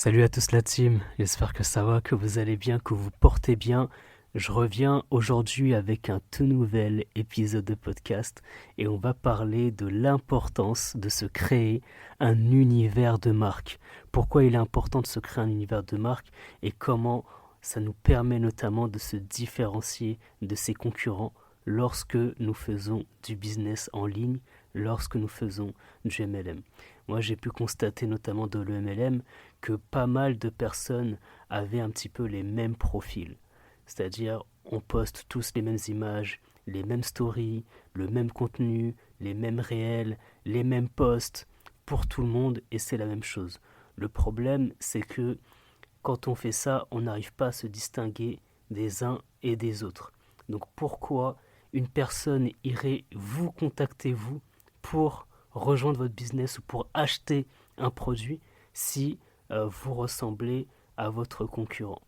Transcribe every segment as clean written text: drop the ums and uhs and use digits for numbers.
Salut à tous la team, j'espère que ça va, que vous allez bien, que vous portez bien. Je reviens aujourd'hui avec un tout nouvel épisode de podcast et on va parler de l'importance de se créer un univers de marque. Pourquoi il est important de se créer un univers de marque et comment ça nous permet notamment de se différencier de ses concurrents lorsque nous faisons du business en ligne, lorsque nous faisons du MLM. Moi, j'ai pu constater notamment dans le MLM que pas mal de personnes avaient un petit peu les mêmes profils. C'est-à-dire, on poste tous les mêmes images, les mêmes stories, le même contenu, les mêmes réels, les mêmes posts pour tout le monde et c'est la même chose. Le problème, c'est que quand on fait ça, on n'arrive pas à se distinguer des uns et des autres. Donc pourquoi une personne irait vous contacter vous pour rejoindre votre business ou pour acheter un produit si vous ressemblez à votre concurrent?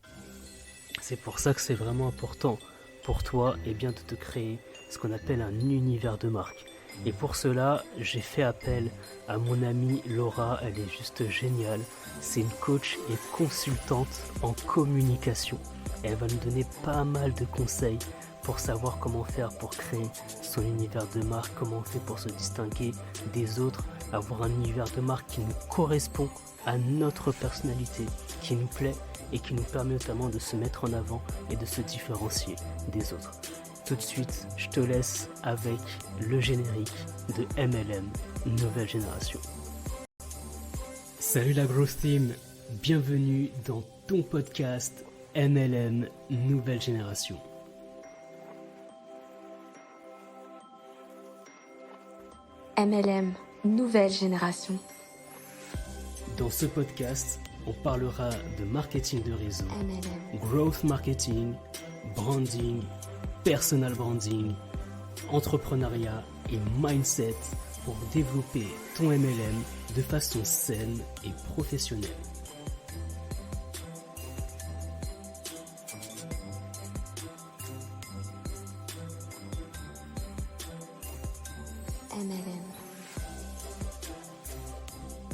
C'est pour ça que c'est vraiment important pour toi de te créer ce qu'on appelle un univers de marque. Et pour cela, j'ai fait appel à mon amie Laura, elle est juste géniale. C'est une coach et consultante en communication. Elle va nous donner pas mal de conseils pour savoir comment faire pour créer son univers de marque, comment on fait pour se distinguer des autres, avoir un univers de marque qui nous correspond à notre personnalité, qui nous plaît et qui nous permet notamment de se mettre en avant et de se différencier des autres. Tout de suite, je te laisse avec le générique de MLM Nouvelle Génération. Salut la Growth Team, bienvenue dans ton podcast MLM Nouvelle Génération. MLM Nouvelle Génération. Dans ce podcast, on parlera de marketing de réseau, MLM. growth marketing, branding, personal branding, entrepreneuriat et mindset pour développer ton MLM de façon saine et professionnelle. MLM.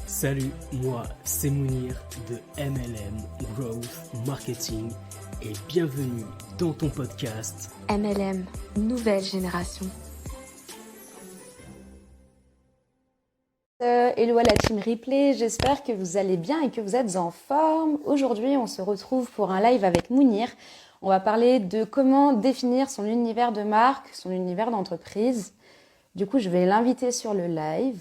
Salut, moi c'est Mounir de MLM Growth Marketing et bienvenue dans ton podcast MLM Nouvelle Génération. Hello à la team Replay, j'espère que vous allez bien et que vous êtes en forme. Aujourd'hui, on se retrouve pour un live avec Mounir. On va parler de comment définir son univers de marque, son univers d'entreprise. Du coup, je vais l'inviter sur le live.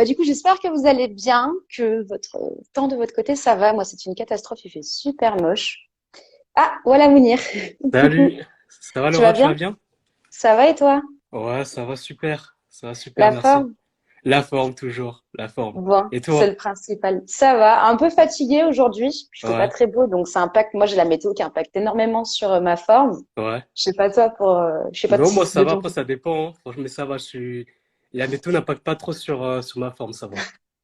Du coup, j'espère que vous allez bien, que votre temps de votre côté, ça va. Moi, c'est une catastrophe, il fait super moche. Ah, voilà Mounir. Salut, ça va Tu Laura, vas tu vas bien? bien? Ça va et toi? Ouais, ça va super, La merci. forme? La forme toujours, la forme. Bon, Et c'est toi? le principal. Ça va, un peu fatiguée aujourd'hui. Il fait pas Ouais, très beau, donc ça impacte. Moi, j'ai la météo qui impacte énormément sur ma forme. ouais. Je sais pas toi je sais pas Non, moi ça de va, ton après côté. ça dépend, hein. Franchement, mais ça va, la météo n'impacte pas trop sur ma forme, ça va.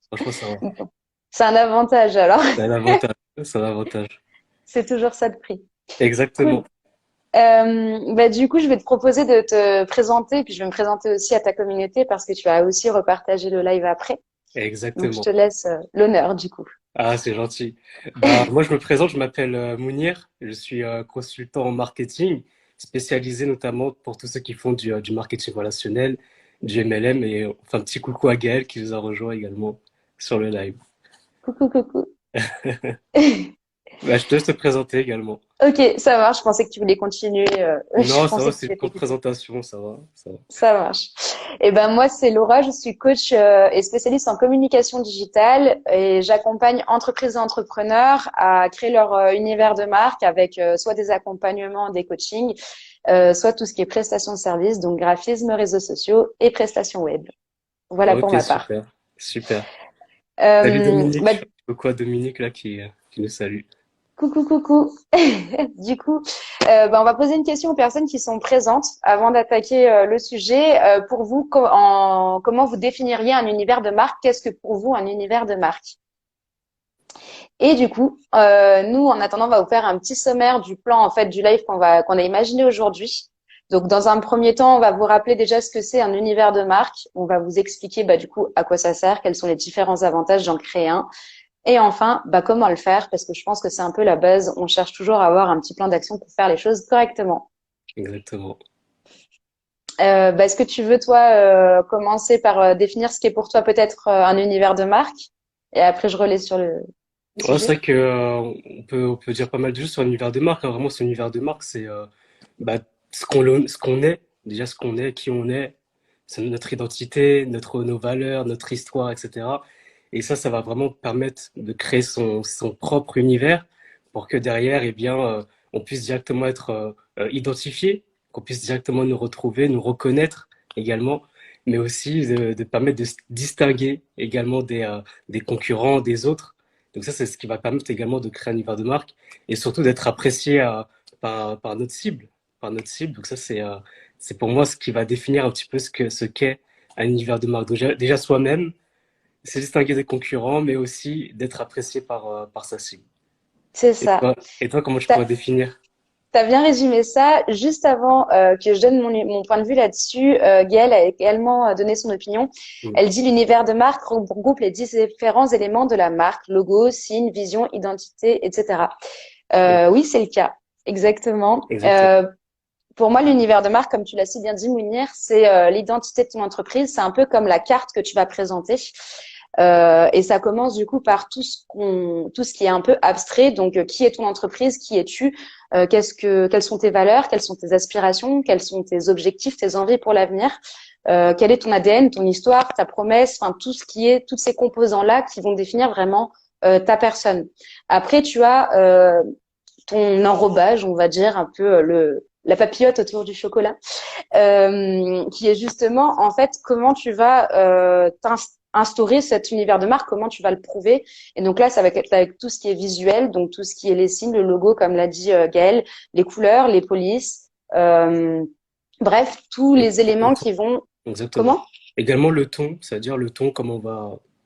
Franchement, ça va. Bon, c'est un avantage alors. C'est un avantage, c'est un avantage. C'est toujours ça de prix. Cool. Exactement, Du coup, je vais te proposer de te présenter, puis je vais me présenter aussi à ta communauté parce que tu vas aussi repartager le live après. Donc, je te exactement. laisse l'honneur du coup. Ah, c'est gentil. Bah, moi, je me présente, je m'appelle Mounir, je suis consultant en marketing, spécialisé notamment pour tous ceux qui font du marketing relationnel, du MLM, et enfin, un petit coucou à Gaël qui nous a rejoint également sur le live. Coucou, coucou. Bah, je te laisse te présenter également. Ok, ça marche. Je pensais que tu voulais continuer. Je Non, ça va, pensais que c'est tu une voulais courte t'écouter. présentation, ça va, ça va. Ça marche. Et ben moi c'est Laura, je suis coach et spécialiste en communication digitale et j'accompagne entreprises et entrepreneurs à créer leur univers de marque avec soit des accompagnements, des coachings, soit tout ce qui est prestations de services, donc graphisme, réseaux sociaux et prestations web. Voilà pour Ok, ma part. super, super. Salut Euh, Dominique, bah, je fais coucou à Dominique là qui nous salue. coucou, coucou. Du coup, on va poser une question aux personnes qui sont présentes avant d'attaquer le sujet. Pour vous, comment vous définiriez un univers de marque? Qu'est-ce que pour vous un univers de marque? Et du coup, nous, en attendant, on va vous faire un petit sommaire du plan en fait du live qu'on a imaginé aujourd'hui. Donc, dans un premier temps, on va vous rappeler déjà ce que c'est un univers de marque. On va vous expliquer du coup à quoi ça sert, quels sont les différents avantages d'en créer un. Et enfin, comment le faire, parce que je pense que c'est un peu la base. On cherche toujours à avoir un petit plan d'action pour faire les choses correctement. Exactement. Est-ce que tu veux, toi, commencer par définir ce qu'est pour toi peut-être un univers de marque? Et après, je relais sur le Ouais, c'est sujet. vrai que on peut dire pas mal de choses sur l'univers de marque, hein. Vraiment, ce univers de marque, c'est bah, ce qu'on est, déjà ce qu'on est, qui on est, c'est notre identité, nos valeurs, notre histoire, etc. Et ça va vraiment permettre de créer son propre univers pour que derrière, eh bien, on puisse directement être identifié, qu'on puisse directement nous retrouver, nous reconnaître également, mais aussi de permettre de se distinguer également des concurrents, des autres. Donc ça, c'est ce qui va permettre également de créer un univers de marque et surtout d'être apprécié par notre cible, par notre cible. Donc ça, c'est pour moi ce qui va définir un petit peu ce qu'est un univers de marque. Donc déjà soi-même, se distinguer des concurrents, mais aussi d'être apprécié par sa cible. C'est ça. Et toi, comment tu T'as, pourrais définir? t'as bien résumé ça. Juste avant que je donne mon point de vue là-dessus, Gaëlle a également donné son opinion. Mm. Elle dit l'univers de marque regroupe les différents éléments de la marque, logo, signe, vision, identité, etc. Oui, c'est le cas. Exactement. Exactement. Pour moi, l'univers de marque, comme tu l'as si bien dit, Mounir, c'est l'identité de ton entreprise. C'est un peu comme la carte que tu vas présenter. Et ça commence du coup par tout ce qui est un peu abstrait. Donc, qui est ton entreprise, qui es-tu, quelles sont tes valeurs, quelles sont tes aspirations, quels sont tes objectifs, tes envies pour l'avenir, quel est ton ADN, ton histoire, ta promesse, enfin tout ce qui est, tous ces composants-là qui vont définir vraiment ta personne. Après, tu as ton enrobage, on va dire un peu la papillote autour du chocolat, qui est justement en fait comment tu vas instaurer cet univers de marque, comment tu vas le prouver. Et donc là, ça va être avec tout ce qui est visuel, donc tout ce qui est les signes, le logo, comme l'a dit Gaëlle, les couleurs, les polices, bref, tous Et les le éléments ton, qui vont… exactement. Comment? Également le ton, c'est-à-dire le ton, comment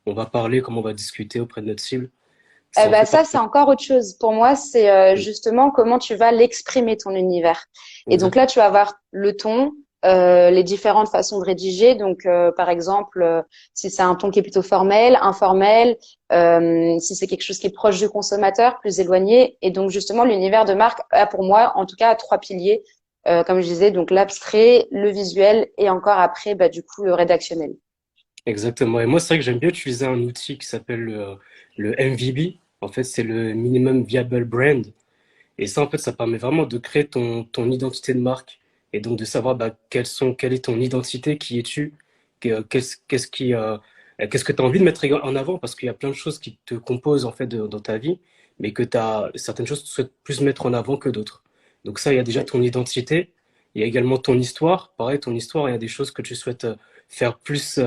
on va parler, comment on va discuter auprès de notre cible. Ça Eh en ben fait ça, c'est partie. encore autre chose. Pour moi, c'est Mm. justement comment tu vas l'exprimer, ton univers. Et donc Exact. là, tu vas avoir le ton, les différentes façons de rédiger. Donc, par exemple, si c'est un ton qui est plutôt formel, informel, si c'est quelque chose qui est proche du consommateur, plus éloigné. Et donc, justement, l'univers de marque a pour moi, en tout cas, trois piliers. Comme je disais, donc l'abstrait, le visuel et encore après, du coup, le rédactionnel. Exactement. Et moi, c'est vrai que j'aime bien utiliser un outil qui s'appelle le MVB. En fait, c'est le Minimum Viable Brand. Et ça, en fait, ça permet vraiment de créer ton identité de marque et donc de savoir quelle est ton identité, qui es-tu, qu'est-ce que tu as envie de mettre en avant parce qu'il y a plein de choses qui te composent en fait dans ta vie, mais que tu as certaines choses que tu souhaites plus mettre en avant que d'autres. Donc ça, il y a déjà ton identité, il y a également ton histoire. Pareil, ton histoire, il y a des choses que tu souhaites faire plus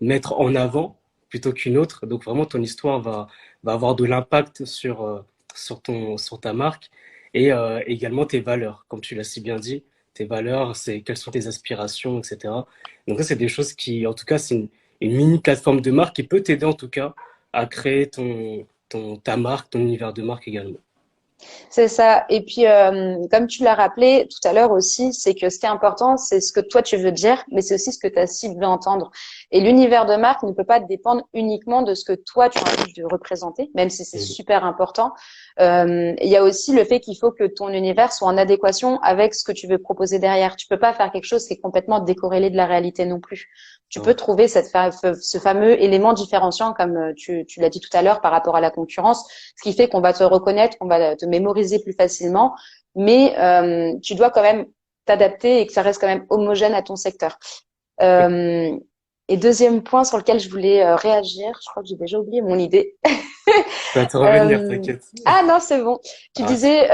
mettre en avant plutôt qu'une autre. Donc vraiment, ton histoire va avoir de l'impact sur ta marque et également tes valeurs, comme tu l'as si bien dit. Tes valeurs, c'est quelles sont tes aspirations, etc. Donc ça, c'est des choses qui, en tout cas, c'est une mini plateforme de marque qui peut t'aider en tout cas à créer ta marque, ton univers de marque également. C'est ça. Et puis, comme tu l'as rappelé tout à l'heure aussi, c'est que ce qui est important, c'est ce que toi tu veux dire, mais c'est aussi ce que ta cible veut entendre. Et l'univers de marque ne peut pas dépendre uniquement de ce que toi tu as envie de représenter, même si c'est Mhm. super important. Il y a aussi le fait qu'il faut que ton univers soit en adéquation avec ce que tu veux proposer derrière. Tu peux pas faire quelque chose qui est complètement décorrélé de la réalité non plus. Tu peux Non, trouver ce fameux élément différenciant, comme tu l'as dit tout à l'heure, par rapport à la concurrence, ce qui fait qu'on va te reconnaître, qu'on va te mémoriser plus facilement, mais tu dois quand même t'adapter et que ça reste quand même homogène à ton secteur. Euh, et deuxième point sur lequel je voulais réagir, je crois que j'ai déjà oublié mon idée. ça va te revenir, Euh, t'inquiète. Ah non, c'est bon. Tu Ah, disais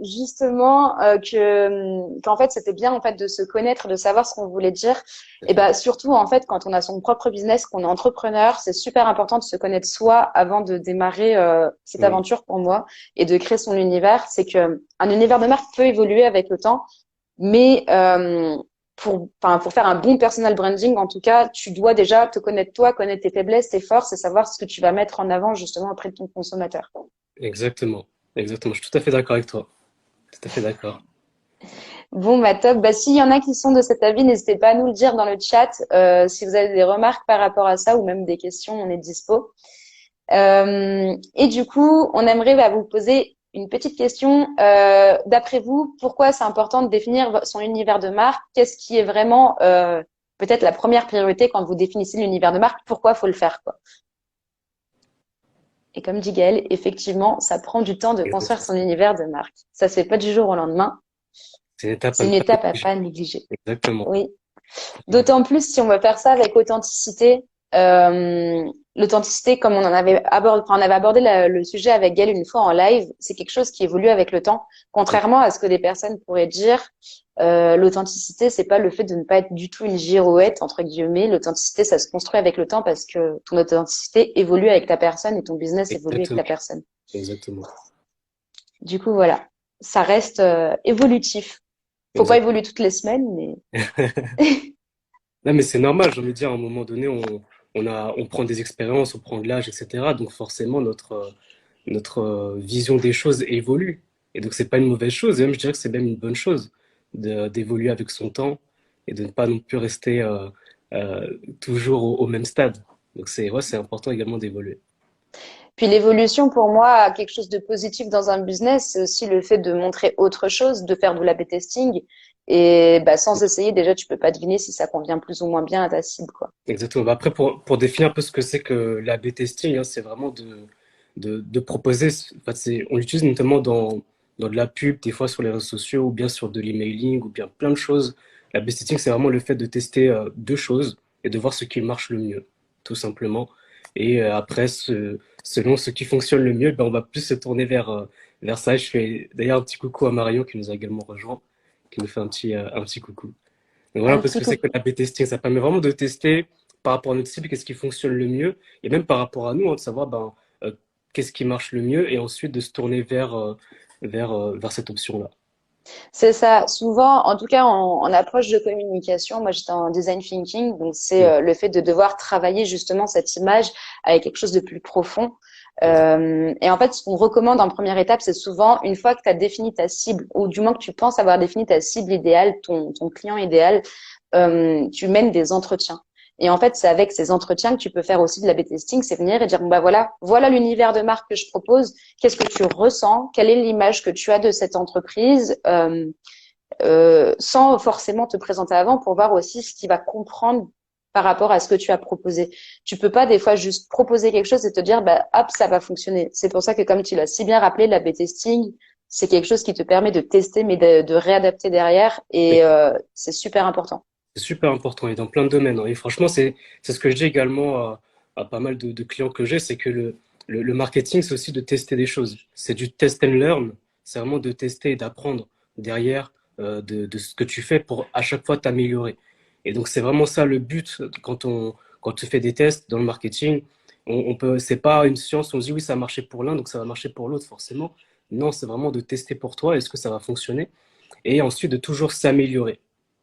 justement qu'en fait c'était bien en fait de se connaître, de savoir ce qu'on voulait dire. Et ben surtout en fait quand on a son propre business, qu'on est entrepreneur, c'est super important de se connaître soi avant de démarrer cette oui, aventure pour moi et de créer son univers. C'est que un univers de marque peut évoluer avec le temps, mais pour faire un bon personal branding, en tout cas, tu dois déjà te connaître toi, connaître tes faiblesses, tes forces et savoir ce que tu vas mettre en avant justement auprès de ton consommateur. exactement. Exactement. Je suis tout à fait d'accord avec toi. Tout à fait d'accord. Bon, bah top. Bah, s'il y en a qui sont de cet avis, n'hésitez pas à nous le dire dans le chat. Si vous avez des remarques par rapport à ça ou même des questions, on est dispo. Et du coup, on aimerait vous poser une petite question. D'après vous, pourquoi c'est important de définir son univers de marque? Qu'est-ce qui est vraiment peut-être la première priorité quand vous définissez l'univers de marque? Pourquoi faut le faire, quoi? Et comme dit Gaëlle, effectivement, ça prend du temps de construire son univers de marque. Ça se fait pas du jour au lendemain. C'est une étape à C'est ne une pas étape à négliger. pas négliger. Exactement. Oui. D'autant plus si on veut faire ça avec authenticité. L'authenticité, comme on en avait abordé, enfin, on avait abordé le sujet avec Gaëlle une fois en live, c'est quelque chose qui évolue avec le temps. Contrairement à ce que des personnes pourraient dire, l'authenticité, c'est pas le fait de ne pas être du tout une girouette, entre guillemets. L'authenticité, ça se construit avec le temps parce que ton authenticité évolue avec ta personne et ton business évolue avec ta Exactement. personne. Exactement. Du coup, voilà. Ça reste évolutif. Faut pas Exactement. évoluer toutes les semaines, mais Non, mais c'est normal, j'ai envie de dire, à un moment donné, on prend des expériences, on prend de l'âge, etc. Donc forcément, notre vision des choses évolue. Et donc, c'est pas une mauvaise chose. Et même, je dirais que c'est même une bonne chose d'évoluer avec son temps et de ne pas non plus rester toujours au même stade. Donc, ouais, c'est important également d'évoluer. puis l'évolution, pour moi, a quelque chose de positif dans un business, c'est aussi le fait de montrer autre chose, de faire de l'A/B testing. Et bah, sans essayer, déjà, tu peux pas deviner si ça convient plus ou moins bien à ta cible, quoi. Exactement. Bah, après, pour définir un peu ce que c'est que l'A/B testing, hein, c'est vraiment de proposer, enfin, on l'utilise notamment dans de la pub, des fois sur les réseaux sociaux, ou bien sur de l'emailing, ou bien plein de choses. L'A/B testing, c'est vraiment le fait de tester deux choses et de voir ce qui marche le mieux, tout simplement. Et après, selon ce qui fonctionne le mieux, ben, on va plus se tourner vers ça. Je fais d'ailleurs un petit coucou à Marion qui nous a également rejoint, qui nous fait un petit coucou. Donc voilà un Un peu ce petit que c'est coup. que l'A/B testing. Ça permet vraiment de tester par rapport à notre cible, qu'est-ce qui fonctionne le mieux, et même par rapport à nous, hein, de savoir ben, qu'est-ce qui marche le mieux, et ensuite de se tourner vers cette option-là. C'est ça. Souvent, en tout cas, en approche de communication, moi, j'étais en design thinking, donc c'est Mm. le fait de devoir travailler justement cette image avec quelque chose de plus profond. Exact. Et en fait, ce qu'on recommande en première étape, c'est souvent, une fois que tu as défini ta cible, ou du moins que tu penses avoir défini ta cible idéale, ton client idéal, tu mènes des entretiens. Et en fait, c'est avec ces entretiens que tu peux faire aussi de l'A/B testing, c'est venir et dire, bon, bah voilà l'univers de marque que je propose. Qu'est-ce que tu ressens? Quelle est l'image que tu as de cette entreprise? Sans forcément te présenter avant pour voir aussi ce qu'il va comprendre par rapport à ce que tu as proposé. Tu peux pas des fois juste proposer quelque chose et te dire, bah, hop, ça va fonctionner. C'est pour ça que comme tu l'as si bien rappelé, l'A/B testing, c'est quelque chose qui te permet de tester, mais de réadapter derrière. Et c'est super important. C'est super important et dans plein de domaines, hein. Et franchement, c'est ce que je dis également à pas mal de clients que j'ai, c'est que le marketing, c'est aussi de tester des choses. C'est du test and learn. C'est vraiment de tester et d'apprendre derrière de ce que tu fais pour à chaque fois t'améliorer. Et donc, c'est vraiment ça le but quand tu fais des tests dans le marketing. C'est pas une science, on se dit oui, ça a marché pour l'un, donc ça va marcher pour l'autre, forcément. Non, c'est vraiment de tester pour toi, est-ce que ça va fonctionner? Et ensuite de toujours s'améliorer.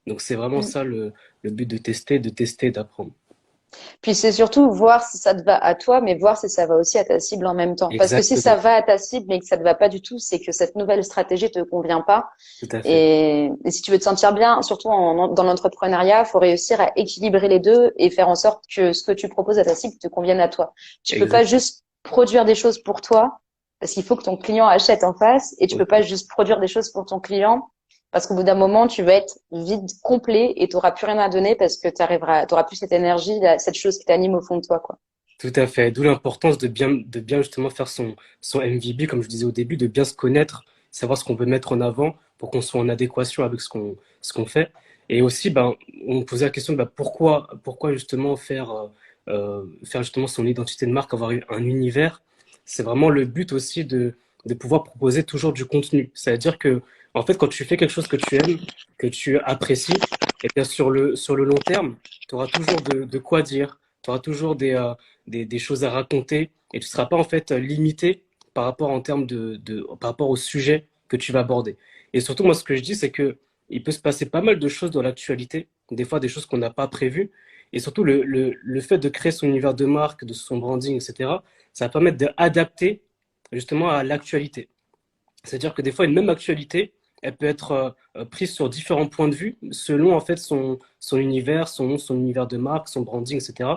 Donc c'est vraiment ça le but de tester, d'apprendre. Puis c'est surtout voir si ça te va à toi, mais voir si ça va aussi à ta cible en même temps. Parce que si ça Exactement, va à ta cible, mais que ça te va pas du tout, c'est que cette nouvelle stratégie te convient pas. tout à fait. Et si tu veux te sentir bien, surtout dans l'entrepreneuriat, faut réussir à équilibrer les deux et faire en sorte que ce que tu proposes à ta cible te convienne à toi. Tu peux pas Exactement. juste produire des choses pour toi, parce qu'il faut que ton client achète en face, et tu peux pas Ok. juste produire des choses pour ton client, parce qu'au bout d'un moment, tu vas être vide, complet, et tu n'auras plus rien à donner parce que t'auras plus cette énergie, cette chose qui t'anime au fond de toi, quoi. Tout à fait. D'où l'importance de bien justement faire son MVB, comme je disais au début, de bien se connaître, savoir ce qu'on veut mettre en avant pour qu'on soit en adéquation avec ce qu'on fait. Et aussi, ben, on me posait la question, ben, pourquoi justement faire justement son identité de marque, avoir un univers. C'est vraiment le but aussi de pouvoir proposer toujours du contenu. C'est-à-dire que, en fait, quand tu fais quelque chose que tu aimes, que tu apprécies, et bien sur le long terme, tu auras toujours de quoi dire, tu auras toujours des choses à raconter et tu ne seras pas en fait limité par rapport en termes par rapport au sujet que tu vas aborder. Et surtout, moi, ce que je dis, c'est que il peut se passer pas mal de choses dans l'actualité, des fois des choses qu'on n'a pas prévues. Et surtout, le fait de créer son univers de marque, de son branding, etc., ça va permettre d'adapter justement à l'actualité. C'est-à-dire que des fois, une même actualité elle peut être prise sur différents points de vue selon en fait son univers, son univers de marque, son branding, etc.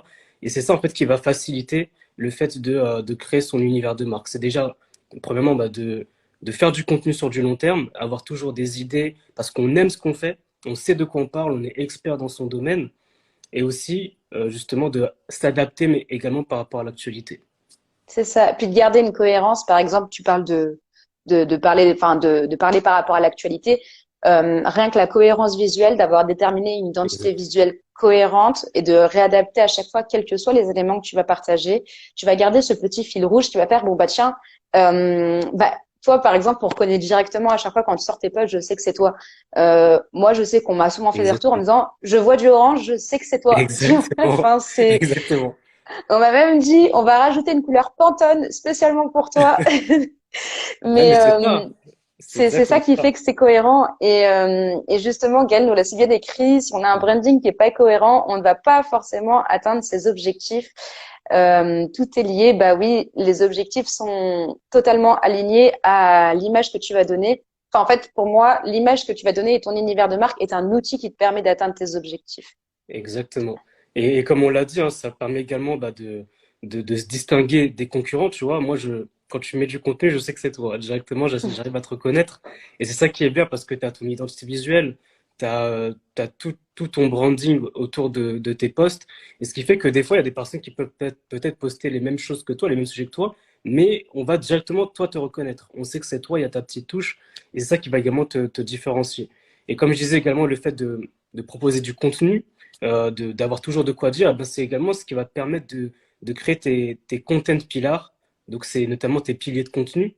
Et c'est ça en fait qui va faciliter le fait de créer son univers de marque. C'est déjà, premièrement, de faire du contenu sur du long terme, avoir toujours des idées parce qu'on aime ce qu'on fait, on sait de quoi on parle, on est expert dans son domaine, et aussi justement de s'adapter, mais également par rapport à l'actualité. C'est ça. Puis de garder une cohérence. Par exemple, tu parles de parler, enfin, de parler par rapport à l'actualité. Rien que la cohérence visuelle, d'avoir déterminé une identité Exact. visuelle cohérente et de réadapter à chaque fois, quels que soient les éléments que tu vas partager, tu vas garder ce petit fil rouge qui va faire, bon, bah, tiens, bah, toi, par exemple, on reconnaît directement à chaque fois quand tu sors tes posts, je sais que c'est toi. Moi, je sais qu'on m'a souvent fait des retours en me Exactement. disant, je vois du orange, je sais que c'est toi. Tu vois, Exactement. enfin, Exactement. on m'a même dit, on va rajouter une couleur Pantone spécialement pour toi. Ouais, Mais mais c'est ça. C'est c'est ça exactement qui ça. fait que c'est cohérent. Et justement, Gaël nous l'a si bien décrit, si on a un branding qui est pas cohérent, on ne va pas forcément atteindre ses objectifs. Tout est lié. Bah oui, les objectifs sont totalement alignés à l'image que tu vas donner. Enfin, en fait, pour moi, l'image que tu vas donner et ton univers de marque est un outil qui te permet d'atteindre tes objectifs. Exactement. Et comme on l'a dit, hein, ça permet également de se distinguer des concurrents, tu vois. Moi, quand tu mets du contenu, je sais que c'est toi. Directement, j'arrive à te reconnaître. Et c'est ça qui est bien parce que tu as ton identité visuelle, tu as, tout ton branding autour de tes posts. Et ce qui fait que des fois, il y a des personnes qui peuvent peut-être poster les mêmes choses que toi, les mêmes sujets que toi, mais on va directement, toi, te reconnaître. On sait que c'est toi, il y a ta petite touche. Et c'est ça qui va également te différencier. Et comme je disais également, le fait de proposer du contenu, d'avoir toujours de quoi dire, eh ben, c'est également ce qui va te permettre de créer tes content pillars. Donc, c'est notamment tes piliers de contenu.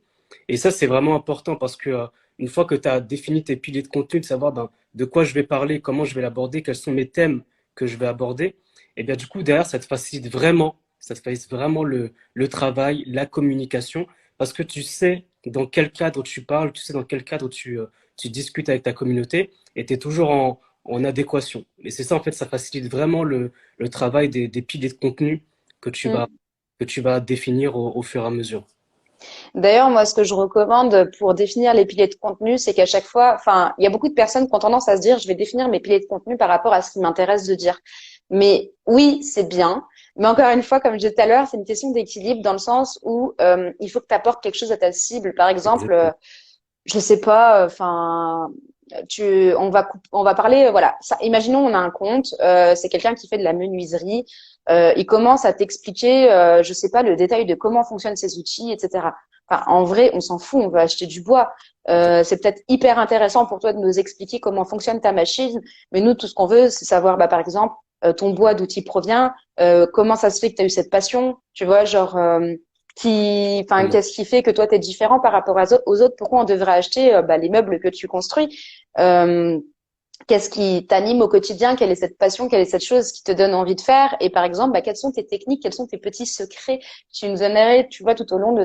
Et ça, c'est vraiment important parce que une fois que tu as défini tes piliers de contenu, de savoir ben, de quoi je vais parler, comment je vais l'aborder, quels sont mes thèmes que je vais aborder, et bien du coup, derrière, ça te facilite vraiment le travail, la communication, parce que tu sais dans quel cadre tu parles, tu sais dans quel cadre tu discutes avec ta communauté, et tu es toujours en adéquation. Et c'est ça, en fait, ça facilite vraiment le travail des piliers de contenu que tu vas, Mm. que tu vas définir au fur et à mesure. D'ailleurs, moi, ce que je recommande pour définir les piliers de contenu, c'est qu'à chaque fois, enfin, il y a beaucoup de personnes qui ont tendance à se dire, je vais définir mes piliers de contenu par rapport à ce qui m'intéresse de dire. Mais oui, c'est bien. Mais encore une fois, comme je disais tout à l'heure, c'est une question d'équilibre dans le sens où il faut que tu apportes quelque chose à ta cible. Par exemple, Exactement. je sais pas, enfin, on va parler, voilà. Ça, imaginons, on a un compte, c'est quelqu'un qui fait de la menuiserie, il commence à t'expliquer, je sais pas, le détail de comment fonctionnent ces outils, etc. Enfin, en vrai, on s'en fout, on veut acheter du bois. C'est peut-être hyper intéressant pour toi de nous expliquer comment fonctionne ta machine, mais nous, tout ce qu'on veut, c'est savoir, bah, par exemple, ton bois, d'où il provient, comment ça se fait que tu as eu cette passion, tu vois, genre, enfin, Exactement. qu'est-ce qui fait que toi, tu es différent par rapport aux autres? Pourquoi on devrait acheter bah, les meubles que tu construis? Euh, Qu'est-ce qui t'anime au quotidien? Quelle est cette passion? Quelle est cette chose qui te donne envie de faire? Et par exemple, bah, quelles sont tes techniques? Quels sont tes petits secrets que tu nous donnerais, tu vois, tout au long de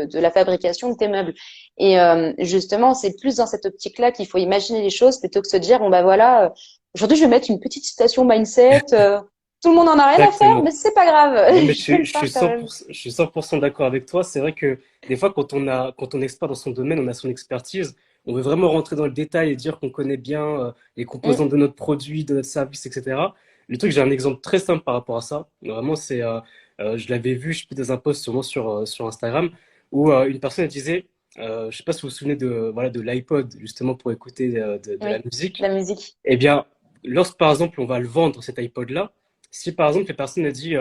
de la fabrication de tes meubles? Et justement, c'est plus dans cette optique-là qu'il faut imaginer les choses plutôt que se dire, bon, bah voilà, aujourd'hui, je vais mettre une petite citation mindset. Tout le monde en a rien à faire, mais Exactement. c'est pas grave. Non, mais Je vais le faire quand même. je suis 100% d'accord avec toi. C'est vrai que des fois, quand on est expert dans son domaine, on a son expertise, on veut vraiment rentrer dans le détail et dire qu'on connaît bien les Mm. composants de notre produit, de notre service, etc. Le truc, j'ai un exemple très simple par rapport à ça. Vraiment, je l'avais vu, je sais plus, dans un post sûrement sur Instagram, où une personne elle disait, je sais pas si vous vous souvenez voilà, de l'iPod, justement pour écouter de la Oui, musique. la musique. Eh bien, lorsque par exemple on va le vendre, cet iPod-là, si par exemple la personne a dit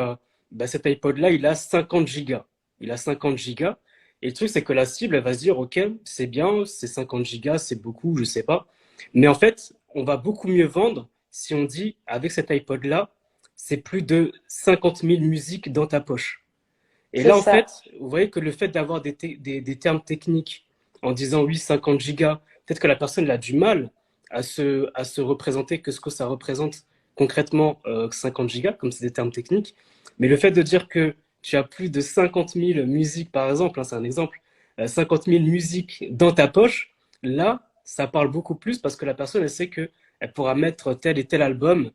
bah, cet iPod-là, il a 50 gigas. Il a 50 gigas. Et le truc, c'est que la cible, elle va se dire, OK, c'est bien, c'est 50 gigas, c'est beaucoup, je sais pas. Mais en fait, on va beaucoup mieux vendre si on dit, avec cet iPod-là, c'est plus de 50 000 musiques dans ta poche. Et C'est là, en fait, ça. vous voyez que le fait d'avoir des termes techniques en disant oui, 50 gigas, peut-être que la personne elle a du mal à se représenter que ce que ça représente concrètement 50 gigas, comme c'est des termes techniques. Mais le fait de dire que tu as plus de 50 000 musiques, par exemple, hein, c'est un exemple, 50 000 musiques dans ta poche, là, ça parle beaucoup plus parce que la personne, elle sait que elle pourra mettre tel et tel album